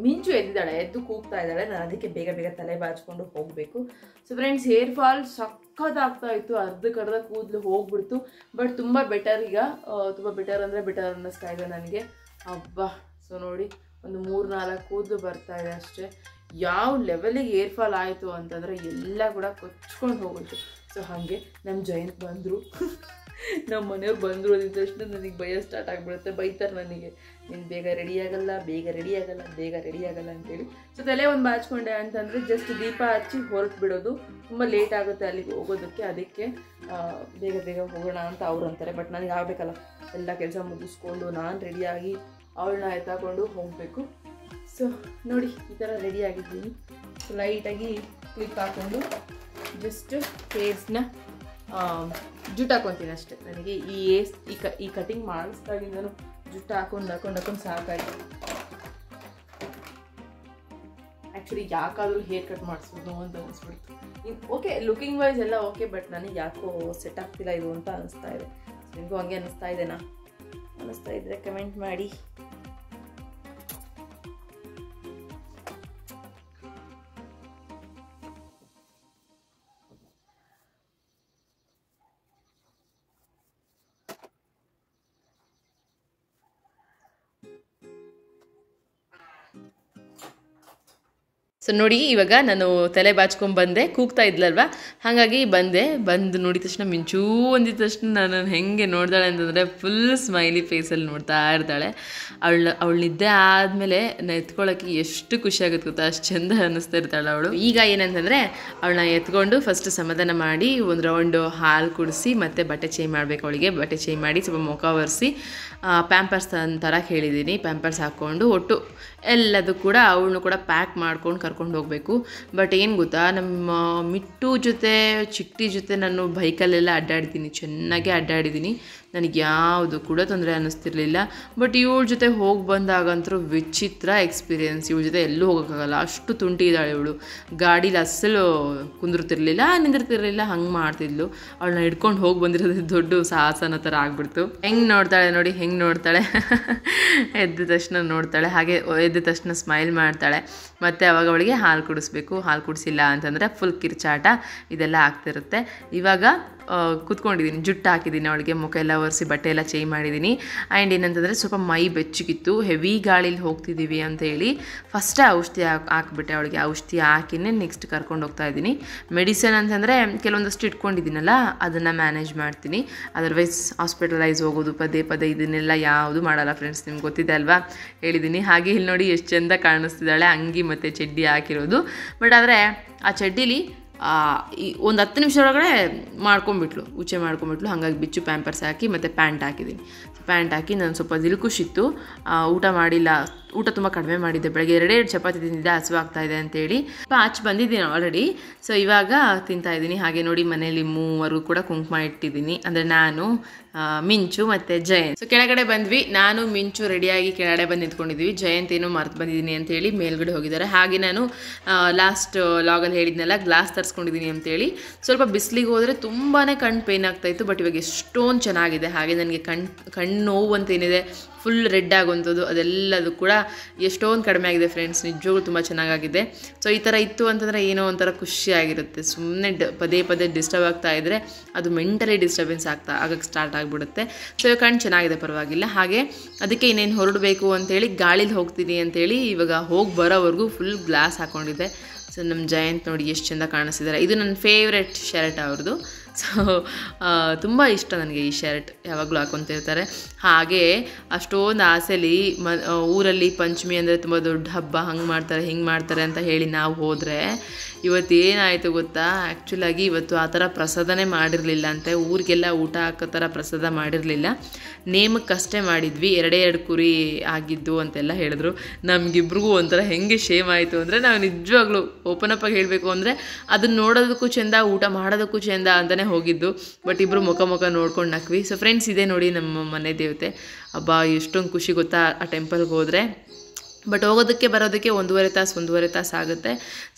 ಮಿಂಚು ಎದ್ದಿದ್ದಾಳೆ, ಎದ್ದು ಕೂಗ್ತಾ ಇದ್ದಾಳೆ. ನಾನು ಅದಕ್ಕೆ ಬೇಗ ತಲೆ ಬಾಚ್ಕೊಂಡು ಹೋಗಬೇಕು. ಸೊ ಫ್ರೆಂಡ್ಸ್ ಹೇರ್ ಫಾಲ್ ಸಖತ್ತಾಗ್ತಾ ಇತ್ತು. ಅರ್ಧಕ್ಕರ್ಧ ಕೂದಲು ಹೋಗ್ಬಿಡ್ತು. ಬಟ್ ತುಂಬ ಬೆಟರ್ ಈಗ, ತುಂಬ ಬೆಟರ್ ಅಂದರೆ ಬೆಟರ್ ಅನ್ನಿಸ್ತಾ ಇದೆ ನನಗೆ. ಅಬ್ಬಾ ಸೊ ನೋಡಿ ಒಂದು 3-4 ಕೂದಲು ಬರ್ತಾ ಇದೆ ಅಷ್ಟೇ. ಯಾವ ಲೆವೆಲಿಗೆ ಹೇರ್ ಫಾಲ್ ಆಯಿತು ಅಂತಂದರೆ ಎಲ್ಲ ಕೂಡ ಕೊಚ್ಕೊಂಡು ಹೋಗೋಯ್ತು. ಸೊ ಹಾಗೆ ನಮ್ಮ ಜಯಂತ್ ಬಂದರು, ನಮ್ಮ ಮನೆಯವ್ರು ಬಂದರು ಅಂದ ತಕ್ಷಣ ನನಗೆ ಭಯ ಸ್ಟಾರ್ಟ್ ಆಗಿಬಿಡುತ್ತೆ. ಬೈತಾರೆ ನನಗೆ, ನೀನು ಬೇಗ ರೆಡಿ ಆಗಲ್ಲ ಅಂತೇಳಿ. ಸೊ ತಲೆ ಒಂದು ಬಾಚ್ಕೊಂಡೆ ಅಂತಂದರೆ ಜಸ್ಟ್ ದೀಪ ಹಚ್ಚಿ ಹೊರಟು ಬಿಡೋದು. ತುಂಬ ಲೇಟ್ ಆಗುತ್ತೆ ಅಲ್ಲಿಗೆ ಹೋಗೋದಕ್ಕೆ. ಅದಕ್ಕೆ ಬೇಗ ಹೋಗೋಣ ಅಂತ ಅವ್ರು ಅಂತಾರೆ. ಬಟ್ ನನಗೆ ಆಗಬೇಕಲ್ಲ, ಎಲ್ಲ ಕೆಲಸ ಮುಗಿಸ್ಕೊಂಡು ನಾನು ರೆಡಿಯಾಗಿ ಅವಳನ್ನ ಎತ್ತಾಕೊಂಡು ಹೋಗಬೇಕು. ಸೊ ನೋಡಿ ಈ ಥರ ರೆಡಿಯಾಗಿದ್ದೀನಿ. ಸೊ ಲೈಟಾಗಿ ಕ್ಲಿಪ್ ಹಾಕ್ಕೊಂಡು ಜಸ್ಟ್ ಹೇರ್ಸ್ನ ಜುಟ್ಟು ಹಾಕೊತೀನಿ ಅಷ್ಟೇ. ನನಗೆ ಈ ಕಟಿಂಗ್ ಮಾಡಿಸ್ದಾಗಿಂದನು ಜುಟ್ಟು ಹಾಕೊಂಡು ಸಾಕಾಯ್ತು. ಆ್ಯಕ್ಚುಲಿ ಯಾಕಾದರೂ ಹೇರ್ ಕಟ್ ಮಾಡಿಸ್ಬೋದು ಅಂತ ಅನಿಸ್ಬಿಡ್ತು. ಓಕೆ ಲುಕಿಂಗ್ ವೈಸ್ ಎಲ್ಲ ಓಕೆ, ಬಟ್ ನನಗೆ ಯಾಕೋ ಸೆಟ್ ಆಗ್ತಿಲ್ಲ ಇದು ಅಂತ ಅನಿಸ್ತಾ ಇದೆ. ನಿಮಗೂ ಹಂಗೆ ಅನ್ನಿಸ್ತಾ ಇದ್ರೆ ಕಮೆಂಟ್ ಮಾಡಿ. ಸೊ ನೋಡಿ ಇವಾಗ ನಾನು ತಲೆ ಬಾಚ್ಕೊಂಡ್ಬಂದೆ, ಕೂಗ್ತಾ ಇದ್ಲಲ್ವ, ಹಾಗಾಗಿ ಬಂದು ನೋಡಿದ ತಕ್ಷಣ ಮಿಂಚೂ ಅಂದಿದ ತಕ್ಷಣ ನಾನು ಹೆಂಗೆ ನೋಡ್ತಾಳೆ ಅಂತಂದರೆ ಫುಲ್ ಸ್ಮೈಲಿ ಫೇಸಲ್ಲಿ ನೋಡ್ತಾ ಇರ್ತಾಳೆ. ಅವಳು ನಿದ್ದೆ ಆದಮೇಲೆ ಎತ್ಕೊಳ್ಳೋಕ್ಕೆ ಎಷ್ಟು ಖುಷಿ ಆಗುತ್ತೆ ಗೊತ್ತಾ, ಅಷ್ಟು ಚೆಂದ ಅನ್ನಿಸ್ತಾ ಇರ್ತಾಳೆ ಅವಳು. ಈಗ ಏನಂತಂದರೆ ಅವಳನ್ನ ಎತ್ಕೊಂಡು ಫಸ್ಟ್ ಸಮಾಧಾನ ಮಾಡಿ ಒಂದು ರೌಂಡು ಹಾಲು ಕುಡಿಸಿ ಮತ್ತು ಬಟ್ಟೆ ಚೇಂಜ್ ಮಾಡಬೇಕು. ಅವಳಿಗೆ ಬಟ್ಟೆ ಚೇಂಜ್ ಮಾಡಿ ಸ್ವಲ್ಪ ಮುಖ ಒರೆಸಿ ಪ್ಯಾಂಪರ್ಸ್ ಅಂತರ ಹೇಳಿದ್ದೀನಿ. ಪ್ಯಾಂಪರ್ಸ್ ಹಾಕ್ಕೊಂಡು ಒಟ್ಟು ಎಲ್ಲದೂ ಕೂಡ ಅವಳನ್ನು ಕೂಡ ಪ್ಯಾಕ್ ಮಾಡ್ಕೊಂಡು ಕರ್ಕೊಂಡು ಹೋಗಬೇಕು. ಬಟ್ ಏನು ಗೊತ್ತಾ, ನಮ್ಮ ಮಿಟ್ಟು ಜೊತೆ ಚಿಟ್ಟಿ ಜೊತೆ ನಾನು ಬೈಕಲ್ಲೆಲ್ಲ ಚೆನ್ನಾಗಿ ಅಡ್ಡಾಡಿದ್ದೀನಿ. ನನಗೆ ಯಾವುದು ಕೂಡ ತೊಂದರೆ ಅನ್ನಿಸ್ತಿರ್ಲಿಲ್ಲ. ಬಟ್ ಇವಳ ಜೊತೆ ಹೋಗಿ ಬಂದಾಗಂತೂ ವಿಚಿತ್ರ ಎಕ್ಸ್ಪೀರಿಯೆನ್ಸ್. ಇವಳ ಜೊತೆ ಎಲ್ಲೂ ಹೋಗೋಕ್ಕಾಗಲ್ಲ, ಅಷ್ಟು ತುಂಟಿ ಇದ್ದಾಳೆ ಇವಳು. ಗಾಡೀಲಿ ಅಸಲು ಕುಂದಿರ್ತಿರ್ಲಿಲ್ಲ, ನಿಂದಿರ್ತಿರ್ಲಿಲ್ಲ, ಹಂಗೆ ಮಾಡ್ತಿದ್ಲು. ಅವಳನ್ನ ಹಿಡ್ಕೊಂಡು ಹೋಗಿ ಬಂದಿರೋದು ದೊಡ್ಡ ಸಾಹಸನ ಥರ ಆಗ್ಬಿಡ್ತು. ಹೆಂಗೆ ನೋಡ್ತಾಳೆ ನೋಡಿ, ಹೆಂಗೆ ನೋಡ್ತಾಳೆ ಎದ್ದ ತಕ್ಷಣ ನೋಡ್ತಾಳೆ. ಹಾಗೆ ಎದ್ದ ತಕ್ಷಣ ಸ್ಮೈಲ್ ಮಾಡ್ತಾಳೆ. ಮತ್ತು ಅವಾಗ ಅವಳಿಗೆ ಹಾಲು ಕುಡಿಸ್ಬೇಕು. ಹಾಲು ಕುಡಿಸಿಲ್ಲ ಅಂತಂದರೆ ಫುಲ್ ಕಿರ್ಚಾಟ ಇದೆಲ್ಲ ಆಗ್ತಿರುತ್ತೆ. ಇವಾಗ ಕೂತ್ಕೊಂಡಿದ್ದೀನಿ, ಜುಟ್ಟು ಹಾಕಿದ್ದೀನಿ, ಅವಳಿಗೆ ಮುಖ ಎಲ್ಲ ಒರೆಸಿ ಬಟ್ಟೆ ಎಲ್ಲ ಚೇಂಜ್ ಮಾಡಿದ್ದೀನಿ. ಆ್ಯಂಡ್ ಏನಂತಂದರೆ ಸ್ವಲ್ಪ ಮೈ ಬೆಚ್ಚಗಿತ್ತು, ಹೆವಿ ಗಾಳೀಲಿ ಹೋಗ್ತಿದ್ದೀವಿ ಅಂತೇಳಿ ಫಸ್ಟ್ ಔಷಧಿ ಹಾಕ್ಬಿಟ್ಟೆ. ಅವಳಿಗೆ ಔಷಧಿ ಹಾಕಿನೇ ನೆಕ್ಸ್ಟ್ ಕರ್ಕೊಂಡು ಹೋಗ್ತಾ ಇದ್ದೀನಿ. ಮೆಡಿಸಿನ್ ಅಂತಂದರೆ ಕೆಲವೊಂದಷ್ಟು ಇಟ್ಕೊಂಡಿದ್ದೀನಲ್ಲ, ಅದನ್ನು ಮ್ಯಾನೇಜ್ ಮಾಡ್ತೀನಿ. ಅದರ್ವೈಸ್ ಹಾಸ್ಪಿಟಲೈಸ್ ಹೋಗೋದು ಪದೇ ಇದನ್ನೆಲ್ಲ ಯಾವುದು ಮಾಡಲ್ಲ ಫ್ರೆಂಡ್ಸ್, ನಿಮ್ಗೆ ಗೊತ್ತಿದೆ ಅಲ್ವಾ, ಹೇಳಿದ್ದೀನಿ. ಹಾಗೆ ಇಲ್ಲಿ ನೋಡಿ ಎಷ್ಟು ಚೆಂದ ಕಾಣಿಸ್ತಿದ್ದಾಳೆ, ಅಂಗಿ ಮತ್ತು ಚಡ್ಡಿ ಹಾಕಿರೋದು. ಬಟ್ ಆದರೆ ಆ ಚಡ್ಡಿಲಿ ಒಂದು 10 ನಿಮಿಷ ಒಳಗಡೆ ಮಾಡ್ಕೊಂಬಿಟ್ಲು, ಉಚ್ಚೆ ಮಾಡ್ಕೊಂಬಿಟ್ಲು. ಹಾಗಾಗಿ ಬಿಚ್ಚು ಪ್ಯಾಂಪರ್ಸ್ ಹಾಕಿ ಮತ್ತು ಪ್ಯಾಂಟ್ ಹಾಕಿದ್ದೀನಿ. ಪ್ಯಾಂಟ್ ಹಾಕಿ ನಾನು ಸ್ವಲ್ಪ ದಿಲ್ಕುಶಿತ್ತು, ಊಟ ಮಾಡಿಲ್ಲ, ಊಟ ತುಂಬ ಕಡಿಮೆ ಮಾಡಿದ್ದೆ. ಬೆಳಗ್ಗೆ 2 ಚಪಾತಿ ತಿಂದಿದ್ದೆ, ಹಸಿವಾಗ್ತಾಯಿದೆ ಅಂತೇಳಿ ಆಚೆ ಬಂದಿದ್ದೀನಿ ಆಲ್ರೆಡಿ. ಸೊ ಇವಾಗ ತಿಂತಾಯಿದ್ದೀನಿ. ಹಾಗೆ ನೋಡಿ ಮನೇಲಿ 3 ಕೂಡ ಕುಂಕುಮ ಇಟ್ಟಿದ್ದೀನಿ, ಅಂದರೆ ನಾನು, ಮಿಂಚು ಮತ್ತು ಜಯಂತ್. ಸೊ ಕೆಳಗಡೆ ಬಂದ್ವಿ, ನಾನು ಮಿಂಚು ರೆಡಿಯಾಗಿ ಕೆಳಗಡೆ ಬಂದು ನಿಂತ್ಕೊಂಡಿದ್ವಿ. ಜಯಂತ್ ಏನೋ ಮರ್ತು ಬಂದಿದ್ದೀನಿ ಅಂತೇಳಿ ಮೇಲ್ಗಡೆ ಹೋಗಿದ್ದಾರೆ. ಹಾಗೆ ನಾನು ಲಾಸ್ಟ್ ಲಾಗಲ್ಲಿ ಹೇಳಿದ್ನಲ್ಲ ಗ್ಲಾಸ್ ತರಿಸ್ಕೊಂಡಿದ್ದೀನಿ ಅಂತೇಳಿ. ಸ್ವಲ್ಪ ಬಿಸಿಲಿಗೆ ಹೋದರೆ ತುಂಬಾ ಕಣ್ಣು ಪೇನ್ ಆಗ್ತಾಯಿತ್ತು, ಬಟ್ ಇವಾಗ ಎಷ್ಟೊಂದು ಚೆನ್ನಾಗಿದೆ. ಹಾಗೆ ನನಗೆ ಕಣ್ಣು ನೋವು ಅಂತೇನಿದೆ, ಫುಲ್ ರೆಡ್ ಆಗುವಂಥದ್ದು, ಅದೆಲ್ಲದು ಕೂಡ ಎಷ್ಟೊಂದು ಕಡಿಮೆ ಆಗಿದೆ ಫ್ರೆಂಡ್ಸ್. ನಿಜವಾಗ್ಲೂ ತುಂಬ ಚೆನ್ನಾಗಾಗಿದೆ. ಸೊ ಈ ಥರ ಇತ್ತು ಅಂತಂದರೆ ಏನೋ ಒಂಥರ ಖುಷಿಯಾಗಿರುತ್ತೆ. ಸುಮ್ಮನೆ ಪದೇ ಪದೇ ಡಿಸ್ಟರ್ಬ್ ಆಗ್ತಾ ಇದ್ದರೆ ಅದು ಮೆಂಟಲಿ ಡಿಸ್ಟರ್ಬೆನ್ಸ್ ಆಗಕ್ಕೆ ಸ್ಟಾರ್ಟ್ ಆಗಿಬಿಡುತ್ತೆ. ಸೊ ಇವಾಗ ಕಣ್ಣು ಚೆನ್ನಾಗಿದೆ, ಪರವಾಗಿಲ್ಲ. ಹಾಗೆ ಅದಕ್ಕೆ ಇನ್ನೇನು ಹೊರಡಬೇಕು ಅಂತೇಳಿ ಗಾಳೀಲಿ ಹೋಗ್ತೀನಿ ಅಂತೇಳಿ ಇವಾಗ ಹೋಗಿ ಬರೋವರೆಗೂ ಫುಲ್ ಗ್ಲಾಸ್ ಹಾಕ್ಕೊಂಡಿದ್ದೆ. ಸೊ ನಮ್ಮ ಜಯಂತ್ ನೋಡಿ ಎಷ್ಟು ಚೆಂದ ಕಾಣಿಸ್ತಿದ್ದಾರೆ. ಇದು ನನ್ನ ಫೇವ್ರೆಟ್ ಶರ್ಟ್ ಅವ್ರದ್ದು. ಸೊ ತುಂಬ ಇಷ್ಟ ನನಗೆ ಈ ಶರ್ಟ್, ಯಾವಾಗಲೂ ಹಾಕ್ಕೊತಿರ್ತಾರೆ. ಹಾಗೆ ಅಷ್ಟೊಂದು ಆಸೆಲಿ ಊರಲ್ಲಿ ಪಂಚಮಿ ಅಂದರೆ ತುಂಬ ದೊಡ್ಡ ಹಬ್ಬ, ಹಂಗೆ ಮಾಡ್ತಾರೆ ಹಿಂಗೆ ಮಾಡ್ತಾರೆ ಅಂತ ಹೇಳಿ ನಾವು ಹೋದರೆ ಇವತ್ತೇನಾಯಿತು ಗೊತ್ತಾ, ಆ್ಯಕ್ಚುಲಾಗಿ ಇವತ್ತು ಆ ಥರ ಪ್ರಸಾದನೇ ಮಾಡಿರಲಿಲ್ಲ ಅಂತೆ. ಊರಿಗೆಲ್ಲ ಊಟ ಹಾಕೋ ಥರ ಪ್ರಸಾದ ಮಾಡಿರಲಿಲ್ಲ, ನೇಮಕ್ಕಷ್ಟೇ ಮಾಡಿದ್ವಿ. 2 ಕುರಿ ಆಗಿದ್ದು ಅಂತೆಲ್ಲ ಹೇಳಿದ್ರು. ನಮಗಿಬ್ರಿಗೂ ಒಂಥರ ಹೆಂಗೆ ಶೇಮ್ ಆಯಿತು ಅಂದರೆ, ನಾವು ನಿಜವಾಗ್ಲೂ ಓಪನ್ ಅಪ್ ಆಗಿ ಹೇಳಬೇಕು ಅಂದರೆ ಅದನ್ನು ನೋಡೋದಕ್ಕೂ ಚೆಂದ, ಊಟ ಮಾಡೋದಕ್ಕೂ ಚೆಂದ ಅಂತಲೇ ಹೋಗಿದ್ದು. ಬಟ್ ಇಬ್ಬರು ಮುಖ ನೋಡ್ಕೊಂಡು ನಕ್ವಿ. ಸೊ ಫ್ರೆಂಡ್ಸ್, ಇದೇ ನೋಡಿ ನಮ್ಮ ಮನೆ ದೇವತೆ. ಹಬ್ಬ ಎಷ್ಟೊಂದು ಖುಷಿ ಗೊತ್ತಾ ಆ ಟೆಂಪಲ್ಗೆ ಹೋದರೆ. ಬಟ್ ಹೋಗೋದಕ್ಕೆ ಬರೋದಕ್ಕೆ 1.5 ತಾಸು ಆಗುತ್ತೆ.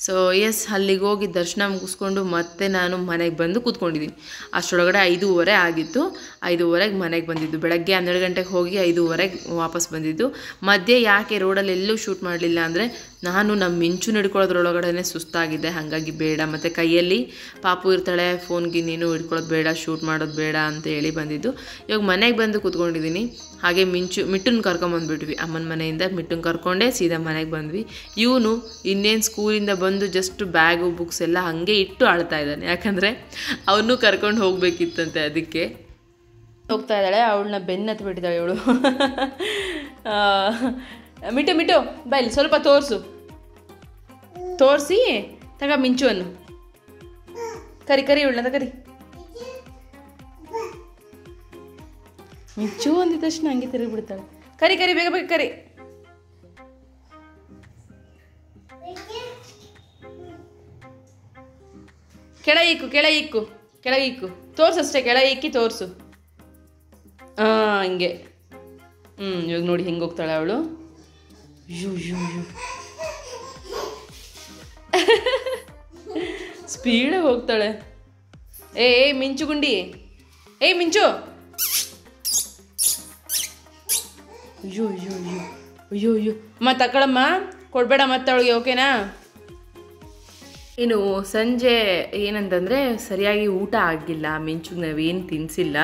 ಸೊ ಎಸ್, ಅಲ್ಲಿಗೆ ಹೋಗಿ ದರ್ಶನ ಮುಗಿಸ್ಕೊಂಡು ಮತ್ತೆ ನಾನು ಮನೆಗೆ ಬಂದು ಕೂತ್ಕೊಂಡಿದ್ದೀನಿ. ಅಷ್ಟರೊಳಗಡೆ 5:30 ಆಗಿತ್ತು. 5:30ಗೆ ಮನೆಗೆ ಬಂದಿದ್ದು. ಬೆಳಗ್ಗೆ 12 ಗಂಟೆಗೆ ಹೋಗಿ 5:30ಗೆ ವಾಪಸ್ ಬಂದಿದ್ದು. ಮಧ್ಯೆ ಯಾಕೆ ರೋಡಲ್ಲಿ ಎಲ್ಲೂ ಶೂಟ್ ಮಾಡಲಿಲ್ಲ ಅಂದರೆ, ನಾನು ನಮ್ಮ ಮಿಂಚು ಹಿಡ್ಕೊಳ್ಳೋದ್ರೊಳಗಡೆ ಸುಸ್ತಾಗಿದ್ದೆ, ಹಾಗಾಗಿ ಬೇಡ. ಮತ್ತು ಕೈಯಲ್ಲಿ ಪಾಪು ಇರ್ತಾಳೆ, ಫೋನ್ಗೆ ನೀನು ಹಿಡ್ಕೊಳ್ಳೋದು ಬೇಡ, ಶೂಟ್ ಮಾಡೋದು ಬೇಡ ಅಂತ ಹೇಳಿ ಬಂದಿದ್ದು. ಇವಾಗ ಮನೆಗೆ ಬಂದು ಕೂತ್ಕೊಂಡಿದ್ದೀನಿ. ಹಾಗೆ ಮಿಟ್ಟನ್ನು ಕರ್ಕೊಂಬಂದುಬಿಟ್ವಿ ಅಮ್ಮನ ಮನೆಯಿಂದ. ಮಿಟ್ಟನ್ನು ಕರ್ಕೊಂಡೇ ಸೀದಾ ಮನೆಗೆ ಬಂದ್ವಿ. ಇವನು ಇನ್ನೇನು ಸ್ಕೂಲಿಂದ ಬಂದು ಜಸ್ಟ್ ಬ್ಯಾಗು ಬುಕ್ಸ್ ಎಲ್ಲ ಹಾಗೆ ಇಟ್ಟು ಆಳ್ತಾ ಇದ್ದಾನೆ, ಯಾಕಂದರೆ ಅವನು ಕರ್ಕೊಂಡು ಹೋಗಬೇಕಿತ್ತಂತೆ. ಅದಕ್ಕೆ ಹೋಗ್ತಾ ಇದ್ದಾಳೆ. ಅವಳನ್ನ ಬೆನ್ನತ್ತು ಬಿಟ್ಟಿದ್ದಾಳೆ ಇವಳು. ಮಿಟ್ಟು ಬೈಲಿ ಸ್ವಲ್ಪ ತೋರಿಸಿ ತಗ ಮಿಂಚುವನ್ನು ಕರಿ ಇವಳನ್ನ ಕರಿ. ಮಿಂಚು ಅಂದಿದ ತಕ್ಷಣ ಹಂಗೆ ತಿರುಗಿ ಬಿಡ್ತಾಳೆ. ಕರಿ ಬೇಗ ಕರಿ. ಕೆಳಗಿಕ್ಕು ತೋರ್ಸು ಅಷ್ಟೇ, ಕೆಳಗಿಕ್ಕಿ ತೋರಿಸು. ಹಂಗೆ. ಇವಾಗ ನೋಡಿ ಹೆಂಗೆ ಹೋಗ್ತಾಳೆ ಅವಳು. ಸ್ಪೀಡಾಗಿ ಹೋಗ್ತಾಳೆ. ಮಿಂಚು ಗುಂಡಿ, ಮಿಂಚು. ಅಯ್ಯೋ ಅಮ್ಮ ತಗೊಳಮ್ಮ, ಕೊಡಬೇಡ ಮತ್ತೆ ಅವಳಿಗೆ, ಓಕೆನಾ? ಇನ್ನು ಸಂಜೆ ಏನಂತಂದರೆ ಸರಿಯಾಗಿ ಊಟ ಆಗಿಲ್ಲ. ಮಿಂಚಿಗೆ ನಾವೇನು ತಿನ್ನಿಸಿಲ್ಲ,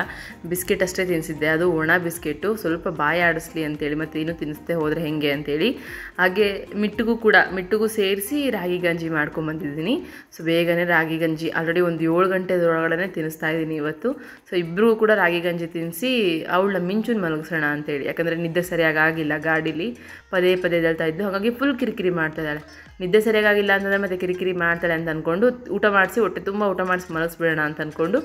ಬಿಸ್ಕೆಟ್ ಅಷ್ಟೇ ತಿನ್ನಿಸಿದ್ದೆ, ಅದು ಒಣ ಬಿಸ್ಕೆಟು. ಸ್ವಲ್ಪ ಬಾಯಿ ಆಡಿಸ್ಲಿ ಅಂತೇಳಿ, ಮತ್ತು ಏನು ತಿನ್ನಿಸ್ದೆ ಹೋದರೆ ಹೆಂಗೆ ಅಂತೇಳಿ. ಹಾಗೆ ಮಿಟ್ಟಿಗೂ ಸೇರಿಸಿ ರಾಗಿ ಗಂಜಿ ಮಾಡ್ಕೊಂಬಂದಿದ್ದೀನಿ. ಸೊ ಬೇಗನೆ ರಾಗಿ ಗಂಜಿ ಆಲ್ರೆಡಿ ಒಂದು 7 ಗಂಟೆದೊಳಗಡೆ ತಿನ್ನಿಸ್ತಾ ಇದ್ದೀನಿ ಇವತ್ತು. ಸೊ ಇಬ್ಬರಿಗೂ ಕೂಡ ರಾಗಿ ಗಂಜಿ ತಿನ್ನಿಸಿ ಅವಳನ್ನ ಮಿಂಚುನ ಮಲಗಿಸೋಣ ಅಂತೇಳಿ, ಯಾಕಂದರೆ ನಿದ್ದೆ ಸರಿಯಾಗಿ ಆಗಿಲ್ಲ, ಗಾಡೀಲಿ ಪದೇ ಎದ್ದೇಳ್ತಾ ಇದ್ದು. ಹಾಗಾಗಿ ಫುಲ್ ಕಿರಿಕಿರಿ ಮಾಡ್ತಾಯಿದ್ದಾಳೆ. ನಿದ್ದೆ ಸರಿಯಾಗಿಲ್ಲ ಅಂತಂದರೆ ಮತ್ತೆ ಕಿರಿಕಿರಿ ಮಾಡ್ತಾಳೆ ಅಂತ ಅಂದ್ಕೊಂಡು ಊಟ ಮಾಡಿಸಿ, ಹೊಟ್ಟೆ ತುಂಬ ಊಟ ಮಾಡಿಸಿ ಮಲಗಿಸ್ಬಿಡೋಣ ಅಂತ ಅಂದ್ಕೊಂಡು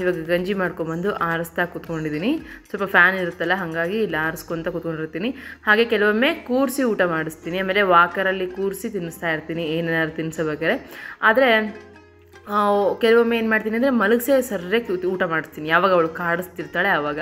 ಇವಾಗ ಗಂಜಿ ಮಾಡ್ಕೊಂಬಂದು ಆರಿಸ್ತಾ ಕೂತ್ಕೊಂಡಿದ್ದೀನಿ. ಸ್ವಲ್ಪ ಫ್ಯಾನ್ ಇರುತ್ತಲ್ಲ, ಹಾಗಾಗಿ ಇಲ್ಲಿ ಆರಿಸ್ಕೊತ ಕೂತ್ಕೊಂಡಿರ್ತೀನಿ. ಹಾಗೆ ಕೆಲವೊಮ್ಮೆ ಕೂರಿಸಿ ಊಟ ಮಾಡಿಸ್ತೀನಿ, ಆಮೇಲೆ ವಾಕರಲ್ಲಿ ಕೂರಿಸಿ ತಿನ್ನಿಸ್ತಾ ಇರ್ತೀನಿ ಏನೇನಾದ್ರು ತಿನ್ನಿಸಬೇಕಾದ್ರೆ. ಆದರೆ ಕೆಲವೊಮ್ಮೆ ಏನು ಮಾಡ್ತೀನಿ ಅಂದರೆ ಮಲಗಿಸೇ ಸರ್ಯಾಗಿ ಊಟ ಮಾಡಿಸ್ತೀನಿ, ಯಾವಾಗ ಅವಳು ಕಾಡಿಸ್ತಿರ್ತಾಳೆ ಆವಾಗ.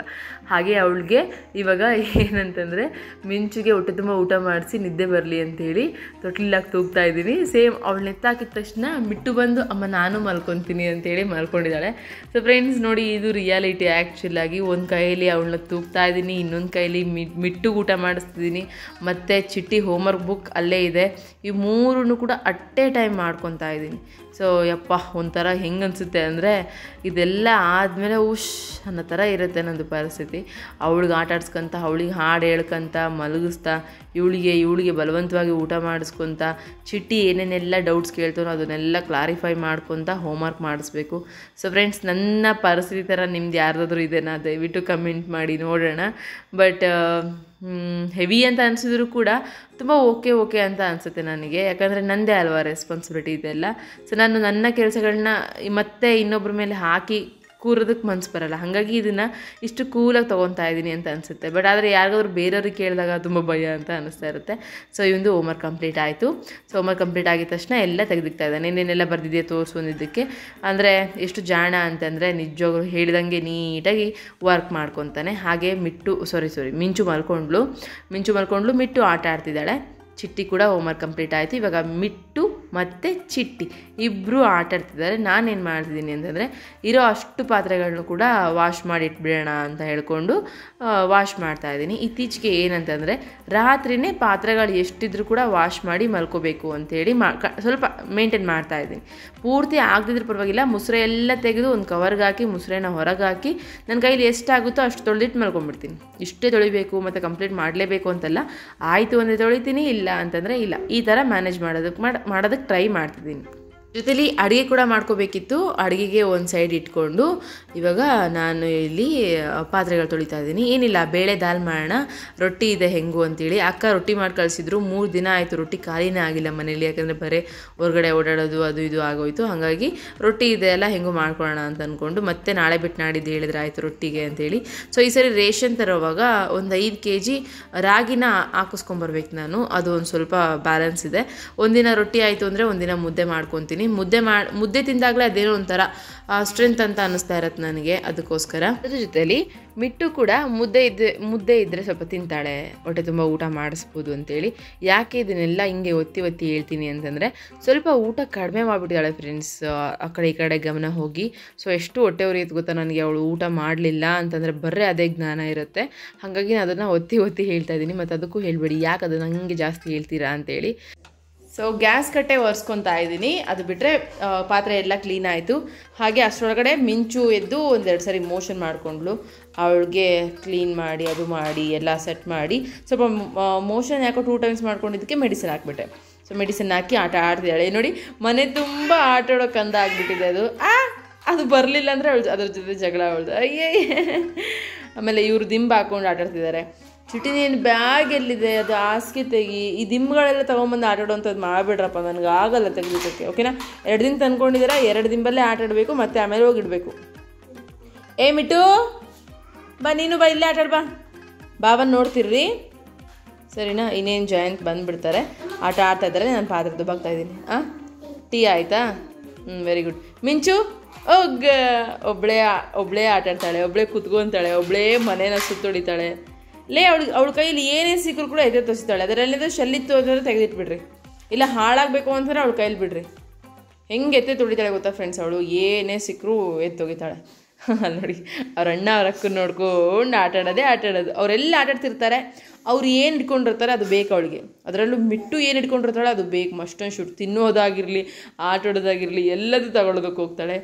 ಹಾಗೆ ಅವಳಿಗೆ ಇವಾಗ ಏನಂತಂದರೆ ಮಿಂಚಿಗೆ ಹೊಟ್ಟೆ ತುಂಬ ಊಟ ಮಾಡಿಸಿ ನಿದ್ದೆ ಬರಲಿ ಅಂಥೇಳಿ ತೊಟ್ಲಿಲಾಗಿ ತೂಗ್ತಾ ಇದ್ದೀನಿ. ಸೇಮ್ ಅವಳು ನೆತ್ತಾಕಿದ ತಕ್ಷಣ ಮಿಟ್ಟು ಬಂದು ಅಮ್ಮ ನಾನು ಮಲ್ಕೊತೀನಿ ಅಂತೇಳಿ ಮಲ್ಕೊಂಡಿದ್ದಾಳೆ. ಸೊ ಫ್ರೆಂಡ್ಸ್ ನೋಡಿ, ಇದು ರಿಯಾಲಿಟಿ. ಆ್ಯಕ್ಚುಲಾಗಿ ಒಂದು ಕೈಯಲ್ಲಿ ಅವಳನ್ನ ತೂಗ್ತಾ ಇದ್ದೀನಿ, ಇನ್ನೊಂದು ಕೈಯಲ್ಲಿ ಮಿಟ್ಟಿಗೆ ಊಟ ಮಾಡಿಸ್ತಿದ್ದೀನಿ, ಮತ್ತು ಚಿಟ್ಟಿ ಹೋಮ್ವರ್ಕ್ ಬುಕ್ ಅಲ್ಲೇ ಇದೆ. ಈ 3 ಕೂಡ ಅಟ್ಟೆ ಟೈಮ್ ಮಾಡ್ಕೊತಾ ಇದ್ದೀನಿ. ಸೊ ಯಪ್ಪ, ಒಂಥರ ಹೆಂಗೆ ಅನಿಸುತ್ತೆ ಅಂದರೆ ಇದೆಲ್ಲ ಆದಮೇಲೆ ಉಶ್ ಅನ್ನೋ ಥರ ಇರುತ್ತೆ ನನ್ನದು ಪರಿಸ್ಥಿತಿ. ಅವಳಿಗೆ ಆಟ ಆಡ್ಸ್ಕೊತ, ಅವಳಿಗೆ ಹಾಡು ಹೇಳ್ಕೊಂತ ಮಲಗಿಸ್ತಾ, ಇವಳಿಗೆ ಬಲವಂತವಾಗಿ ಊಟ ಮಾಡಿಸ್ಕೊತ, ಚಿಟ್ಟಿ ಏನೇನೆಲ್ಲ ಡೌಟ್ಸ್ ಕೇಳ್ತಾನೋ ಅದನ್ನೆಲ್ಲ ಕ್ಲಾರಿಫೈ ಮಾಡ್ಕೊತ ಹೋಮ್ವರ್ಕ್ ಮಾಡಿಸ್ಬೇಕು. ಸೊ ಫ್ರೆಂಡ್ಸ್, ನನ್ನ ಪರಿಸ್ಥಿತಿ ಥರ ನಿಮ್ದು ಯಾರ್ದಾದ್ರೂ ಇದೆನಾ ದಯವಿಟ್ಟು ಕಮೆಂಟ್ ಮಾಡಿ ನೋಡೋಣ. ಬಟ್ ಹೆವಿ ಅಂತ ಅನಿಸಿದ್ರು ಕೂಡ ತುಂಬ ಓಕೆ ಅಂತ ಅನಿಸುತ್ತೆ ನನಗೆ. ಯಾಕಂದರೆ ನನ್ನದೇ ಅಲ್ವಾ ರೆಸ್ಪಾನ್ಸಿಬಿಲಿಟಿ ಇದೆಲ್ಲ. ಸೊ ನಾನು ನನ್ನ ಕೆಲಸಗಳನ್ನ ಮತ್ತೆ ಇನ್ನೊಬ್ಬರ ಮೇಲೆ ಹಾಕಿ ಕೂರೋದಕ್ಕೆ ಮನ್ಸು ಬರೋಲ್ಲ. ಹಾಗಾಗಿ ಇದನ್ನು ಇಷ್ಟು ಕೂಲಾಗಿ ತೊಗೊತಾ ಇದ್ದೀನಿ ಅಂತ ಅನಿಸುತ್ತೆ. ಬಟ್ ಆದರೆ ಯಾರಿಗಾದ್ರೂ ಬೇರೆಯವ್ರಿಗೆ ಕೇಳಿದಾಗ ತುಂಬ ಭಯ ಅಂತ ಅನ್ನಿಸ್ತಾ ಇರುತ್ತೆ. ಸೊ ಇವಂದು ಹೋಮ್ವರ್ಕ್ ಕಂಪ್ಲೀಟ್ ಆಯಿತು. ಸೊ ಹೋಮ್ವರ್ಕ್ ಕಂಪ್ಲೀಟ್ ಆಗಿದ ತಕ್ಷಣ ಎಲ್ಲ ತೆಗೆದಿಕ್ತಾ ಇದ್ದಾನೆ. ಏನೇನೆಲ್ಲ ಬರೆದಿದೆಯಾ ತೋರಿಸು ಅಂದಿದ್ದಕ್ಕೆ. ಅಂದರೆ ಎಷ್ಟು ಜಾಣ ಅಂತಂದರೆ ನಿಜವಾಗ್ಲೂ ಹೇಳಿದಂಗೆ ನೀಟಾಗಿ ವರ್ಕ್ ಮಾಡ್ಕೊತಾನೆ. ಹಾಗೆ ಮಿಂಚು ಮಲ್ಕೊಂಡ್ಲು ಮಿಟ್ಟು ಆಟ ಆಡ್ತಿದ್ದಾಳೆ. ಚಿಟ್ಟಿ ಕೂಡ ಹೋಮ್ವರ್ಕ್ ಕಂಪ್ಲೀಟ್ ಆಯಿತು. ಇವಾಗ ಮಿಟ್ಟು ಮತ್ತು ಚಿಟ್ಟಿ ಇಬ್ಬರು ಆಟ ಆಡ್ತಿದ್ದಾರೆ. ನಾನೇನು ಮಾಡ್ತಿದ್ದೀನಿ ಅಂತಂದರೆ ಇರೋ ಅಷ್ಟು ಪಾತ್ರೆಗಳನ್ನೂ ಕೂಡ ವಾಶ್ ಮಾಡಿ ಇಟ್ಬಿಡೋಣ ಅಂತ ಹೇಳ್ಕೊಂಡು ವಾಶ್ ಮಾಡ್ತಾಯಿದ್ದೀನಿ. ಇತ್ತೀಚೆಗೆ ಏನಂತಂದರೆ ರಾತ್ರಿಯೇ ಪಾತ್ರೆಗಳು ಎಷ್ಟಿದ್ರೂ ಕೂಡ ವಾಶ್ ಮಾಡಿ ಮಲ್ಕೋಬೇಕು ಅಂಥೇಳಿ ಸ್ವಲ್ಪ ಮೇಂಟೈನ್ ಮಾಡ್ತಾಯಿದ್ದೀನಿ. ಪೂರ್ತಿ ಆಗದಿದ್ರೂ ಪರವಾಗಿಲ್ಲ, ಮುಸ್ರೆ ಎಲ್ಲ ತೆಗೆದು ಒಂದು ಕವರ್ಗೆ ಹಾಕಿ ಮುಸ್ರೆನ ಹೊರಗೆ ಹಾಕಿ ನನ್ನ ಕೈಲಿ ಎಷ್ಟಾಗುತ್ತೋ ಅಷ್ಟು ತೊಳೆದಿಟ್ಟು ಮಲ್ಕೊಂಡ್ಬಿಡ್ತೀನಿ. ಇಷ್ಟೇ ತೊಳಿಬೇಕು ಮತ್ತು ಕಂಪ್ಲೀಟ್ ಮಾಡಲೇಬೇಕು ಅಂತಲ್ಲ, ಆಯಿತು ಅಂದರೆ ತೊಳಿತೀನಿ, ಇಲ್ಲ ಅಂತಂದರೆ ಇಲ್ಲ. ಈ ಥರ ಮ್ಯಾನೇಜ್ ಮಾಡೋದಕ್ಕೆ ಟ್ರೈ ಮಾಡ್ತಿದ್ದೀನಿ. ಜೊತೆಲಿ ಅಡುಗೆ ಕೂಡ ಮಾಡ್ಕೋಬೇಕಿತ್ತು. ಅಡುಗೆಗೆ ಒಂದು ಸೈಡ್ ಇಟ್ಕೊಂಡು ಇವಾಗ ನಾನು ಇಲ್ಲಿ ಪಾತ್ರೆಗಳು ತೊಳಿತಾ ಇದ್ದೀನಿ. ಏನಿಲ್ಲ, ಬೇಳೆ ದಾಲ್ ಮಾಡೋಣ, ರೊಟ್ಟಿ ಇದೆ ಹೆಂಗು ಅಂತೇಳಿ ಅಕ್ಕ ರೊಟ್ಟಿ ಮಾಡಿ ಕಳಿಸಿದ್ರು. 3 ದಿನ ಆಯಿತು ರೊಟ್ಟಿ ಖಾಲಿನೇ ಆಗಿಲ್ಲ ಮನೇಲಿ. ಯಾಕಂದರೆ ಬರೀ ಹೊರಗಡೆ ಓಡಾಡೋದು ಅದು ಇದು ಆಗೋಯ್ತು. ಹಾಗಾಗಿ ರೊಟ್ಟಿ ಇದೆ ಎಲ್ಲ ಹೆಂಗೂ ಮಾಡ್ಕೊಳ್ಳೋಣ ಅಂತ ಅಂದ್ಕೊಂಡು ಮತ್ತೆ ನಾಳೆ ಬಿಟ್ಟು ನಾಡಿದ್ದು ಹೇಳಿದ್ರೆ ಆಯಿತು ರೊಟ್ಟಿಗೆ ಅಂತೇಳಿ. ಸೊ ಈ ಸರಿ ರೇಷನ್ ತರೋವಾಗ ಒಂದು 5 kg ರಾಗಿನ ಹಾಕಿಸ್ಕೊಂಬರ್ಬೇಕು ನಾನು. ಅದು ಒಂದು ಸ್ವಲ್ಪ ಬ್ಯಾಲೆನ್ಸ್ ಇದೆ. ಒಂದಿನ ರೊಟ್ಟಿ ಆಯಿತು ಅಂದರೆ ಒಂದಿನ ಮುದ್ದೆ ಮಾಡ್ಕೊತೀನಿ. ಮುದ್ದೆ ತಿಂದಾಗಲೇ ಅದೇನೋ ಒಂಥರ ಸ್ಟ್ರೆಂತ್ ಅಂತ ಅನ್ನಿಸ್ತಾ ಇರತ್ತೆ ನನಗೆ. ಅದಕ್ಕೋಸ್ಕರ ಅದ್ರ ಜೊತೆಲಿ ಮಿಟ್ಟು ಕೂಡ ಮುದ್ದೆ ಇದ್ದರೆ ಸ್ವಲ್ಪ ತಿಂತಾಳೆ, ಹೊಟ್ಟೆ ತುಂಬ ಊಟ ಮಾಡಿಸ್ಬೋದು ಅಂತೇಳಿ. ಯಾಕೆ ಇದನ್ನೆಲ್ಲ ಹಿಂಗೆ ಒತ್ತಿ ಹೇಳ್ತೀನಿ ಅಂತಂದರೆ ಸ್ವಲ್ಪ ಊಟ ಕಡಿಮೆ ಮಾಡಿಬಿಟ್ಟಿದ್ದಾಳೆ ಫ್ರೆಂಡ್ಸ್. ಆ ಕಡೆ ಈ ಕಡೆ ಗಮನ ಹೋಗಿ. ಸೊ ಎಷ್ಟು ಹೊಟ್ಟೆ ಉರಿಯುತ್ತೆ ಗೊತ್ತಾ ನನಗೆ, ಅವಳು ಊಟ ಮಾಡಲಿಲ್ಲ ಅಂತಂದರೆ ಬರೀ ಅದೇ ಜ್ಞಾನ ಇರುತ್ತೆ. ಹಾಗಾಗಿ ನಾನು ಅದನ್ನು ಒತ್ತಿ ಹೇಳ್ತಾ ಇದ್ದೀನಿ. ಮತ್ತು ಅದಕ್ಕೂ ಹೇಳಬೇಡಿ ಯಾಕೆ ಅದನ್ನು ಹಂಗೆ ಜಾಸ್ತಿ ಹೇಳ್ತೀರಾ ಅಂತೇಳಿ. ಸೊ ಗ್ಯಾಸ್ ಕಟ್ಟೆ ಒರೆಸ್ಕೊತಾ ಇದ್ದೀನಿ. ಅದು ಬಿಟ್ಟರೆ ಪಾತ್ರೆ ಎಲ್ಲ ಕ್ಲೀನ್ ಆಯಿತು. ಹಾಗೆ ಅಷ್ಟರೊಳಗಡೆ ಮಿಂಚು ಎದ್ದು 1-2 ಸರಿ ಮೋಷನ್ ಮಾಡಿಕೊಂಡ್ಳು. ಅವಳಿಗೆ ಕ್ಲೀನ್ ಮಾಡಿ ಅದು ಮಾಡಿ ಎಲ್ಲ ಸೆಟ್ ಮಾಡಿ ಸ್ವಲ್ಪ ಮೋಷನ್ ಯಾಕೋ 2 times ಮಾಡ್ಕೊಂಡಿದ್ದಕ್ಕೆ ಮೆಡಿಸಿನ್ ಹಾಕ್ಬಿಟ್ಟೆ. ಸೊ ಮೆಡಿಸಿನ್ ಹಾಕಿ ಆಟ ಆಡ್ತಿದ್ದಾಳೆ ನೋಡಿ. ಮನೆ ತುಂಬ ಆಟ ಆಡೋ ಕಂದ ಆಗಿಬಿಟ್ಟಿದೆ ಅದು. ಅದು ಬರಲಿಲ್ಲ ಅಂದರೆ ಅದ್ರ ಜೊತೆ ಜಗಳ ಅವಳ್ದು. ಅಯ್ಯೇ. ಆಮೇಲೆ ಇವರು ದಿಂಬು ಹಾಕ್ಕೊಂಡು ಆಟ ಆಡ್ತಿದ್ದಾರೆ. ಚಿಟಿ ನೀನು ಬ್ಯಾಗ್ ಎಲ್ಲಿದೆ, ಅದು ಹಾಸಿಗೆ ತೆಗಿ, ಈ ದಿಂಬುಗಳೆಲ್ಲ ತೊಗೊಂಬಂದು ಆಟ ಆಡೋವಂಥದ್ದು ಮಾಡಿಬಿಡ್ರಪ್ಪ, ನನಗೆ ಆಗಲ್ಲ ತೆಗೆದಿದ್ದಕ್ಕೆ. ಓಕೆನಾ? 2 ದಿನ ತಂದ್ಕೊಂಡಿದ್ದೀರಾ, 2 ದಿನದಲ್ಲೇ ಆಟ ಆಡಬೇಕು, ಮತ್ತು ಆಮೇಲೆ ಹೋಗಿಡಬೇಕು. ಮಿಟ್ಟು ಬಾ, ನೀನು ಬಾ, ಇಲ್ಲೇ ಆಟ ಆಡ್ಬಾ. ಬಾವನ್ ನೋಡ್ತಿರ್ರಿ ಸರಿನಾ? ಇನ್ನೇನು ಜಯಂತ್ ಬಂದುಬಿಡ್ತಾರೆ. ಆಟ ಆಡ್ತಾ ಇದ್ದಾರೆ, ನಾನು ಪಾತ್ರೆ ದುಬ್ಬಾಗ್ತಾ ಇದ್ದೀನಿ. ಟೀ ಆಯಿತಾ? Very good. ಮಿಂಚು ಒಬ್ಬಳೇ ಆಟ ಆಡ್ತಾಳೆ, ಒಬ್ಬಳೇ ಕುತ್ಕೊತಾಳೆ, ಒಬ್ಬಳೇ ಮನೇನ ಸುತ್ತೊಡಿತಾಳೆ. ಅವಳ ಕೈಯಲ್ಲಿ ಏನೇ ಸಿಕ್ಕರು ಕೂಡ ಎದೆ ತೋರಿಸ್ತಾಳೆ. ಅದರಲ್ಲಿಂದ ಶಲ್ಲಿತ್ತು ಅಂತಂದ್ರೆ ತೆಗೆದಿಟ್ಬಿಡ್ರಿ, ಇಲ್ಲ ಹಾಳಾಗಬೇಕು ಅಂತಂದ್ರೆ ಅವಳ ಕೈಯಲ್ಲಿ ಬಿಡ್ರಿ. ಹೆಂಗೆ ಎತ್ತೆ ತೊಳಿತಾಳೆ ಗೊತ್ತಾ ಫ್ರೆಂಡ್ಸ್, ಅವಳು ಏನೇ ಸಿಕ್ಕರೂ ಎತ್ತೊಗಿತಾಳೆ. ಅಲ್ಲಿ ನೋಡಿ ಅವ್ರ ಅಣ್ಣ ಅವ್ರ ಅಕ್ಕನ ನೋಡ್ಕೊಂಡು ಆಟ ಆಡೋದು. ಅವರೆಲ್ಲ ಆಟ ಆಡ್ತಿರ್ತಾರೆ, ಅವ್ರು ಏನು ಹಿಡ್ಕೊಂಡಿರ್ತಾರೆ ಅದು ಬೇಕು ಅವಳಿಗೆ. ಅದರಲ್ಲೂ ಮಿಟ್ಟು ಏನು ಹಿಡ್ಕೊಂಡಿರ್ತಾಳೆ ಅದು ಬೇಕು. ಮಸ್ಟೊಂದು ಶುಟ್ ತಿನ್ನೋದಾಗಿರಲಿ ಆಟ ಆಡೋದಾಗಿರಲಿ ಎಲ್ಲದೂ ತಗೊಳ್ಳೋದಕ್ಕೆ ಹೋಗ್ತಾಳೆ.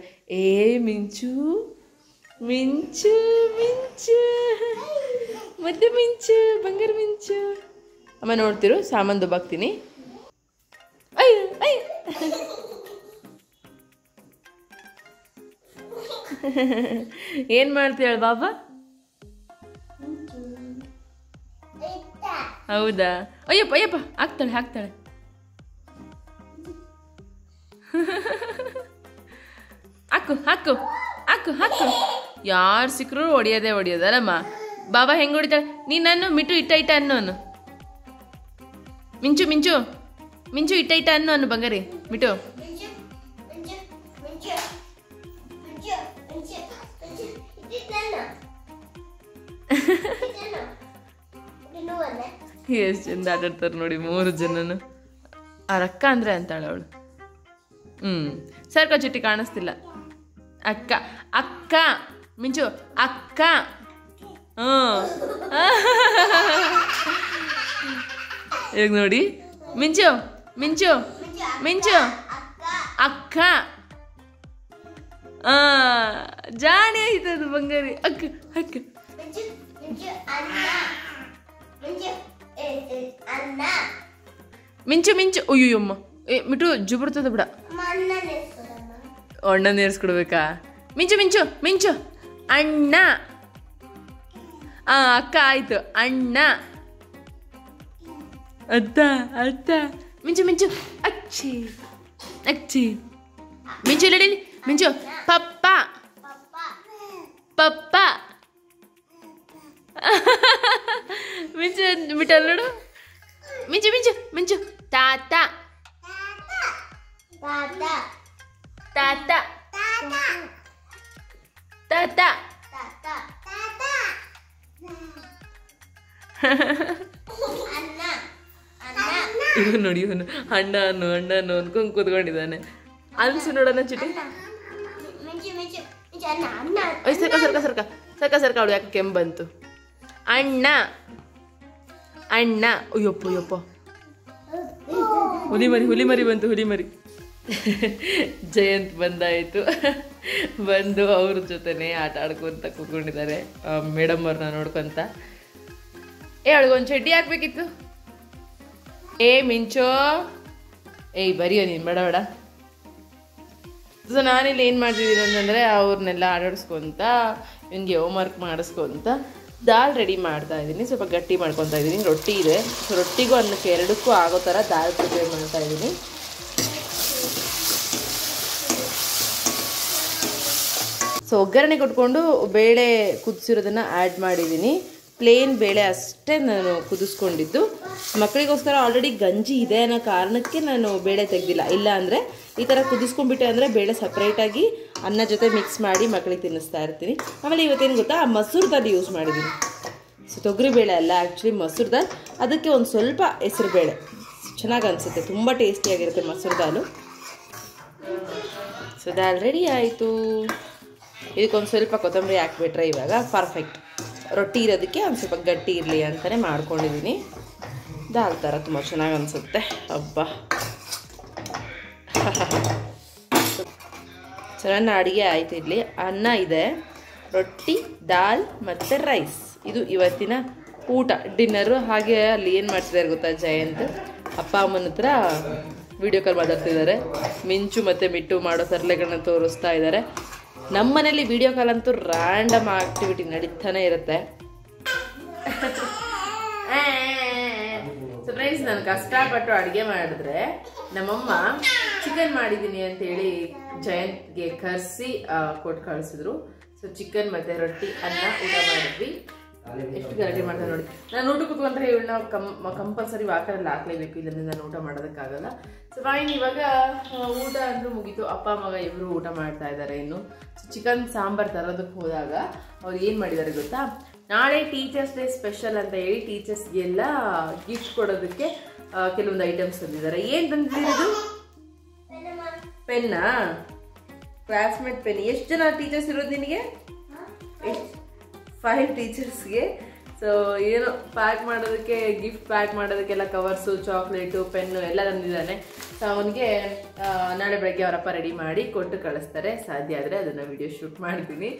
ಮಿಂಚು ಮಿಂಚು ಮಿಂಚು ಮತ್ತೆ ಮಿಂಚು ಬಂಗಾರ ಮಿಂಚು. ಅಮ್ಮ ನೋಡ್ತಿರು, ಸಾಮಾನು ದುಬ್ಬಾಕ್ತೀನಿ. ಏನು ಮಾಡ್ತೀಯ ಬಾಬಾ? ಹೌದಾ? ಅಯ್ಯಪ್ಪ ಹಾಕ್ತಾಳೆ ಹಾಕು. ಯಾರು ಸಿಕ್ಕರು ಹೊಡಿಯೋದಲ್ಲಮ್ಮ. ಬಾಬಾ ಹೆಂಗೆ ಹೊಡಿತಾಳೆ? ನೀನು ಮಿಟ್ಟು ಇಟ್ಟ ಅನ್ನು ಮಿಂಚು ಇಟ್ಟ ಅನ್ನು ಬಂಗಾರಿ. ಮಿಟ್ಟು ಎಷ್ಟು ಚಂದ ಆಟ ಆಡ್ತಾರೆ ನೋಡಿ 3 ಜನನು. ಅವ್ರ ಅಕ್ಕ ಅಂದರೆ ಅಂತಾಳೆ ಅವಳು. ಸರ್ಕ ಚಿಟ್ಟಿ ಕಾಣಿಸ್ತಿಲ್ಲ. ಅಕ್ಕ ಮಿಂಚು ಅಕ್ಕ. ಈಗ ನೋಡಿ ಮಿಂಚು ಅಕ್ಕ. ಜಾಣಿ ಆಯ್ತದು ಬಂಗಾರಿ. ಅಕ್ಕ ಮಿಂಚು ಅಯ್ಯಮ್ಮ ಮಿಟ್ಟು ಜುಬಿಡ್ತದ ಬಿಡ. ಅಣ್ಣ ನೇರ್ಸ್ಕೊಡ್ಬೇಕಾ? ಮಿಂಚು ಅಣ್ಣ. ಅಕ್ಕ ಆಯ್ತು, ಅಣ್ಣ ಅತ್ತ ಅತ್ತ ಮಿಂಚು ಮಿಂಚು ಅಚ್ಚಿ ಅಚ್ಚಿ ಮಿಂಚು ಇಲ್ಲಿ ಮಿಂಚು ಪಪ್ಪ ಪಪ್ಪ ಮಿಂಚು ಬಿಟ್ಟಲ್ಲ ನೋಡು ಮಿಂಚು ಮಿಂಚು ಮಿಂಚು ತಾತ ತಾತ ತಾತ ಇವನು ನೋಡಿ ಇವನು ಅಣ್ಣ ಅನ್ಕೊಂಡು ಕೂತ್ಕೊಂಡಿದ್ದಾನೆ ಅನ್ಸು ನೋಡೋಣ ಚಿಟಿ ಸರ್ಕ ಸರ್ಕ ಸರ್ಕ ಸರ್ಕ ಸರ್ಕ ಅವಳು ಯಾಕೆ ಕೆಮ್ಮು ಬಂತು ಅಣ್ಣ ಅಣ್ಣ ಅಯ್ಯಪ್ಪ ಅಯ್ಯಪ್ಪ ಹುಲಿ ಮರಿ ಬಂತು ಹುಲಿ ಮರಿ ಜಯಂತ್ ಬಂದಾಯಿತು ಬಂದು ಅವ್ರ ಜೊತೆನೆ ಆಟ ಆಡ್ಕೊಂತ ಕೂತ್ಕೊಂಡಿದ್ದಾರೆ ಮೇಡಮ್ ಅವ್ರನ್ನ ನೋಡ್ಕೊಂತ ಅವಳಿಗೊಂದು ಚಡ್ಡಿ ಹಾಕ್ಬೇಕಿತ್ತು ಮಿಂಚೋ ಬರಿಯೋ ನೀನು ಬೇಡ ಬೇಡ ಸೊ ನಾನಿಲ್ಲಿ ಏನು ಮಾಡ್ತಿದ್ದೀನಿ ಅಂತಂದರೆ ಅವ್ರನ್ನೆಲ್ಲ ಆಟಾಡಿಸ್ಕೊಂತ ಇವನಿಗೆ ಹೋಮ್ವರ್ಕ್ ಮಾಡಿಸ್ಕೊಂತ ದಾಲ್ ರೆಡಿ ಮಾಡ್ತಾ ಇದ್ದೀನಿ ಸ್ವಲ್ಪ ಗಟ್ಟಿ ಮಾಡ್ಕೊತಾ ಇದ್ದೀನಿ ರೊಟ್ಟಿ ಇದೆ ಸೊ ರೊಟ್ಟಿಗೂ ಅನ್ನಕ್ಕೆ ಎರಡಕ್ಕೂ ಆಗೋ ಥರ ದಾಲ್ ಪ್ರಿಪೇರ್ ಮಾಡ್ತಾ ಇದ್ದೀನಿ ಸೊ ಒಗ್ಗರಣೆ ಕೊಟ್ಕೊಂಡು ಬೇಳೆ ಕುದಿಸಿರೋದನ್ನು ಆ್ಯಡ್ ಮಾಡಿದ್ದೀನಿ ಪ್ಲೇನ್ ಬೇಳೆ ಅಷ್ಟೇ ನಾನು ಕುದಿಸ್ಕೊಂಡಿದ್ದು ಮಕ್ಕಳಿಗೋಸ್ಕರ ಆಲ್ರೆಡಿ ಗಂಜಿ ಇದೆ ಅನ್ನೋ ಕಾರಣಕ್ಕೆ ನಾನು ಬೇಳೆ ತೆಗೆದಿಲ್ಲ ಇಲ್ಲ ಅಂದರೆ ಈ ಥರ ಕುದಿಸ್ಕೊಂಡ್ಬಿಟ್ಟೆ ಅಂದರೆ ಬೇಳೆ ಸಪ್ರೇಟಾಗಿ ಅನ್ನ ಜೊತೆ ಮಿಕ್ಸ್ ಮಾಡಿ ಮಕ್ಕಳಿಗೆ ತಿನ್ನಿಸ್ತಾ ಇರ್ತೀನಿ ಆಮೇಲೆ ಇವತ್ತೇನು ಗೊತ್ತಾ ಮಸೂರ್ ದಾಲ್ ಯೂಸ್ ಮಾಡಿದ್ದೀನಿ ಸೊ ತೊಗರಿ ಬೇಳೆ ಅಲ್ಲ ಆ್ಯಕ್ಚುಲಿ ಮಸೂರ್ ದಾಲ್ ಅದಕ್ಕೆ ಒಂದು ಸ್ವಲ್ಪ ಹೆಸರು ಬೇಳೆ ಚೆನ್ನಾಗಿ ಅನಿಸುತ್ತೆ ತುಂಬ ಟೇಸ್ಟಿಯಾಗಿರುತ್ತೆ ಮಸೂರ್ ದಾಲು ಸೊ ದಾಲ್ ರೆಡಿ ಆಯಿತು ಇದಕ್ಕೊಂದು ಸ್ವಲ್ಪ ಕೊತ್ತಂಬರಿ ಹಾಕ್ಬಿಟ್ರೆ ಇವಾಗ ಪರ್ಫೆಕ್ಟ್ ರೊಟ್ಟಿ ಇರೋದಕ್ಕೆ ಒಂದು ಸ್ವಲ್ಪ ಗಟ್ಟಿ ಇರಲಿ ಅಂತಲೇ ಮಾಡ್ಕೊಂಡಿದ್ದೀನಿ ದಾಲ್ ಥರ ತುಂಬ ಚೆನ್ನಾಗಿ ಅನಿಸುತ್ತೆ ಹಬ್ಬ ಸೊ ನನ್ನ ಅಡುಗೆ ಆಯ್ತು ಇಲ್ಲಿ ಅನ್ನ ಇದೆ ರೊಟ್ಟಿ ದಾಲ್ ಮತ್ತು ರೈಸ್ ಇದು ಇವತ್ತಿನ ಊಟ ಡಿನ್ನರು ಹಾಗೆ ಅಲ್ಲಿ ಏನು ಮಾಡ್ತಿದ್ದಾರೆ ಗೊತ್ತಾ ಜಯಂತ್ ಅಪ್ಪ ಅಮ್ಮನ ಹತ್ರ ವಿಡಿಯೋ ಕಾಲ್ ಮಾತಾಡ್ತಿದ್ದಾರೆ ಮಿಂಚು ಮತ್ತು ಮಿಟ್ಟು ಮಾಡೋ ತರಲೆಗಳನ್ನ ತೋರಿಸ್ತಾ ಇದ್ದಾರೆ ನಮ್ಮ ಮನೇಲಿ ವಿಡಿಯೋ ಕಾಲ್ ಅಂತೂ ರ್ಯಾಂಡಮ್ ಆಕ್ಟಿವಿಟಿ ನಡೀತಾನೆ ಇರುತ್ತೆ ಸೊ ಫ್ರೆಂಡ್ಸ್ ನಾನು ಕಷ್ಟಪಟ್ಟು ಅಡುಗೆ ಮಾಡಿದ್ರೆ ನಮ್ಮಮ್ಮ ಚಿಕನ್ ಮಾಡಿದ್ದೀನಿ ಅಂತೇಳಿ ಜಯಂತ್ಗೆ ಕರೆಸಿ ಕೊಟ್ಟು ಕಳಿಸಿದ್ರು ಸೊ ಚಿಕನ್ ಮತ್ತು ರೊಟ್ಟಿ ಅನ್ನ ಊಟ ಮಾಡಿದ್ವಿ ಎಷ್ಟು ಗಲಾಟೆ ಮಾಡ್ತಾರೆ ನೋಡಿ ನಾನು ಊಟ ಕೂತ್ಕೊಂಡ್ರೆ ಇವಳನ್ನ ಕಂಪಲ್ಸರಿ ವಾಕರಲ್ಲಿ ಹಾಕ್ಲೇಬೇಕು ಇಲ್ಲಂದ್ರೆ ನಾನು ಊಟ ಮಾಡೋದಕ್ಕಾಗಲ್ಲ ಸೊ ಫೈನ್ ಇವಾಗ ಊಟ ಅಂದ್ರೂ ಮುಗೀತು ಅಪ್ಪ ಮಗ ಇಬ್ಬರು ಊಟ ಮಾಡ್ತಾ ಇದ್ದಾರೆ ಇನ್ನು ಚಿಕನ್ ಸಾಂಬಾರು ತರೋದಕ್ಕೆ ಹೋದಾಗ ಅವ್ರು ಏನು ಮಾಡಿದ್ದಾರೆ ಗೊತ್ತಾ ನಾಳೆ ಟೀಚರ್ಸ್ ಡೇ ಸ್ಪೆಷಲ್ ಅಂತ ಹೇಳಿ ಟೀಚರ್ಸ್ಗೆಲ್ಲ ಗಿಫ್ಟ್ ಕೊಡೋದಕ್ಕೆ ಕೆಲವೊಂದು ಐಟಮ್ಸ್ ತಂದಿದ್ದಾರೆ ಏನು ತಂದಿರೋದು ಪೆನ್ನಾ ಕ್ಲಾಸ್ಮೇಟ್ ಪೆನ್ ಎಷ್ಟು ಜನ ಟೀಚರ್ಸ್ ಇರೋದು ನಿನಗೆ 5 ಟೀಚರ್ಸ್ಗೆ ಸೊ ಏನೋ ಪ್ಯಾಕ್ ಮಾಡೋದಕ್ಕೆ ಗಿಫ್ಟ್ ಪ್ಯಾಕ್ ಮಾಡೋದಕ್ಕೆಲ್ಲ ಕವರ್ಸು ಚಾಕ್ಲೇಟು ಪೆನ್ನು ಎಲ್ಲ ತಂದಿದ್ದಾನೆ ಸೊ ಅವನಿಗೆ ನಾಳೆ ಬೆಳಗ್ಗೆ ಅವರಪ್ಪ ರೆಡಿ ಮಾಡಿ ಕೊಟ್ಟು ಕಳಿಸ್ತಾರೆ ಸಾಧ್ಯ ಆದರೆ ಅದನ್ನು ವಿಡಿಯೋ ಶೂಟ್ ಮಾಡ್ತೀನಿ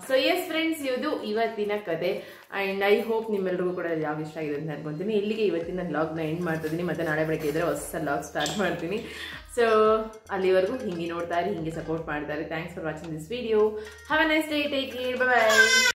ಸೊ ಎಸ್ ಫ್ರೆಂಡ್ಸ್ ಇದು ಇವತ್ತಿನ ಕತೆ ಆ್ಯಂಡ್ ಐ ಹೋಪ್ ನಿಮ್ಮೆಲ್ಲರಿಗೂ ಕೂಡ ಲಾಗ್ ಇಷ್ಟ ಆಗಿದೆ ಅಂತ ಅನ್ಕೊತೀನಿ ಇಲ್ಲಿಗೆ ಇವತ್ತಿನ ಲಾಗ್ನ ಎಂಡ್ ಮಾಡ್ತಿದ್ದೀನಿ ಮತ್ತು ನಾಳೆ ಬೆಳಗ್ಗೆ ಇದ್ದರೆ ಹೊಸ ಲಾಗ್ ಸ್ಟಾರ್ಟ್ ಮಾಡ್ತೀನಿ ಸೊ ಅಲ್ಲಿವರೆಗೂ ಹಿಂಗೆ ನೋಡ್ತಾ ಇರಿ ಹಿಂಗೆ ಸಪೋರ್ಟ್ ಮಾಡ್ತಾರೆ thanks for watching this video have a nice day take care bye bye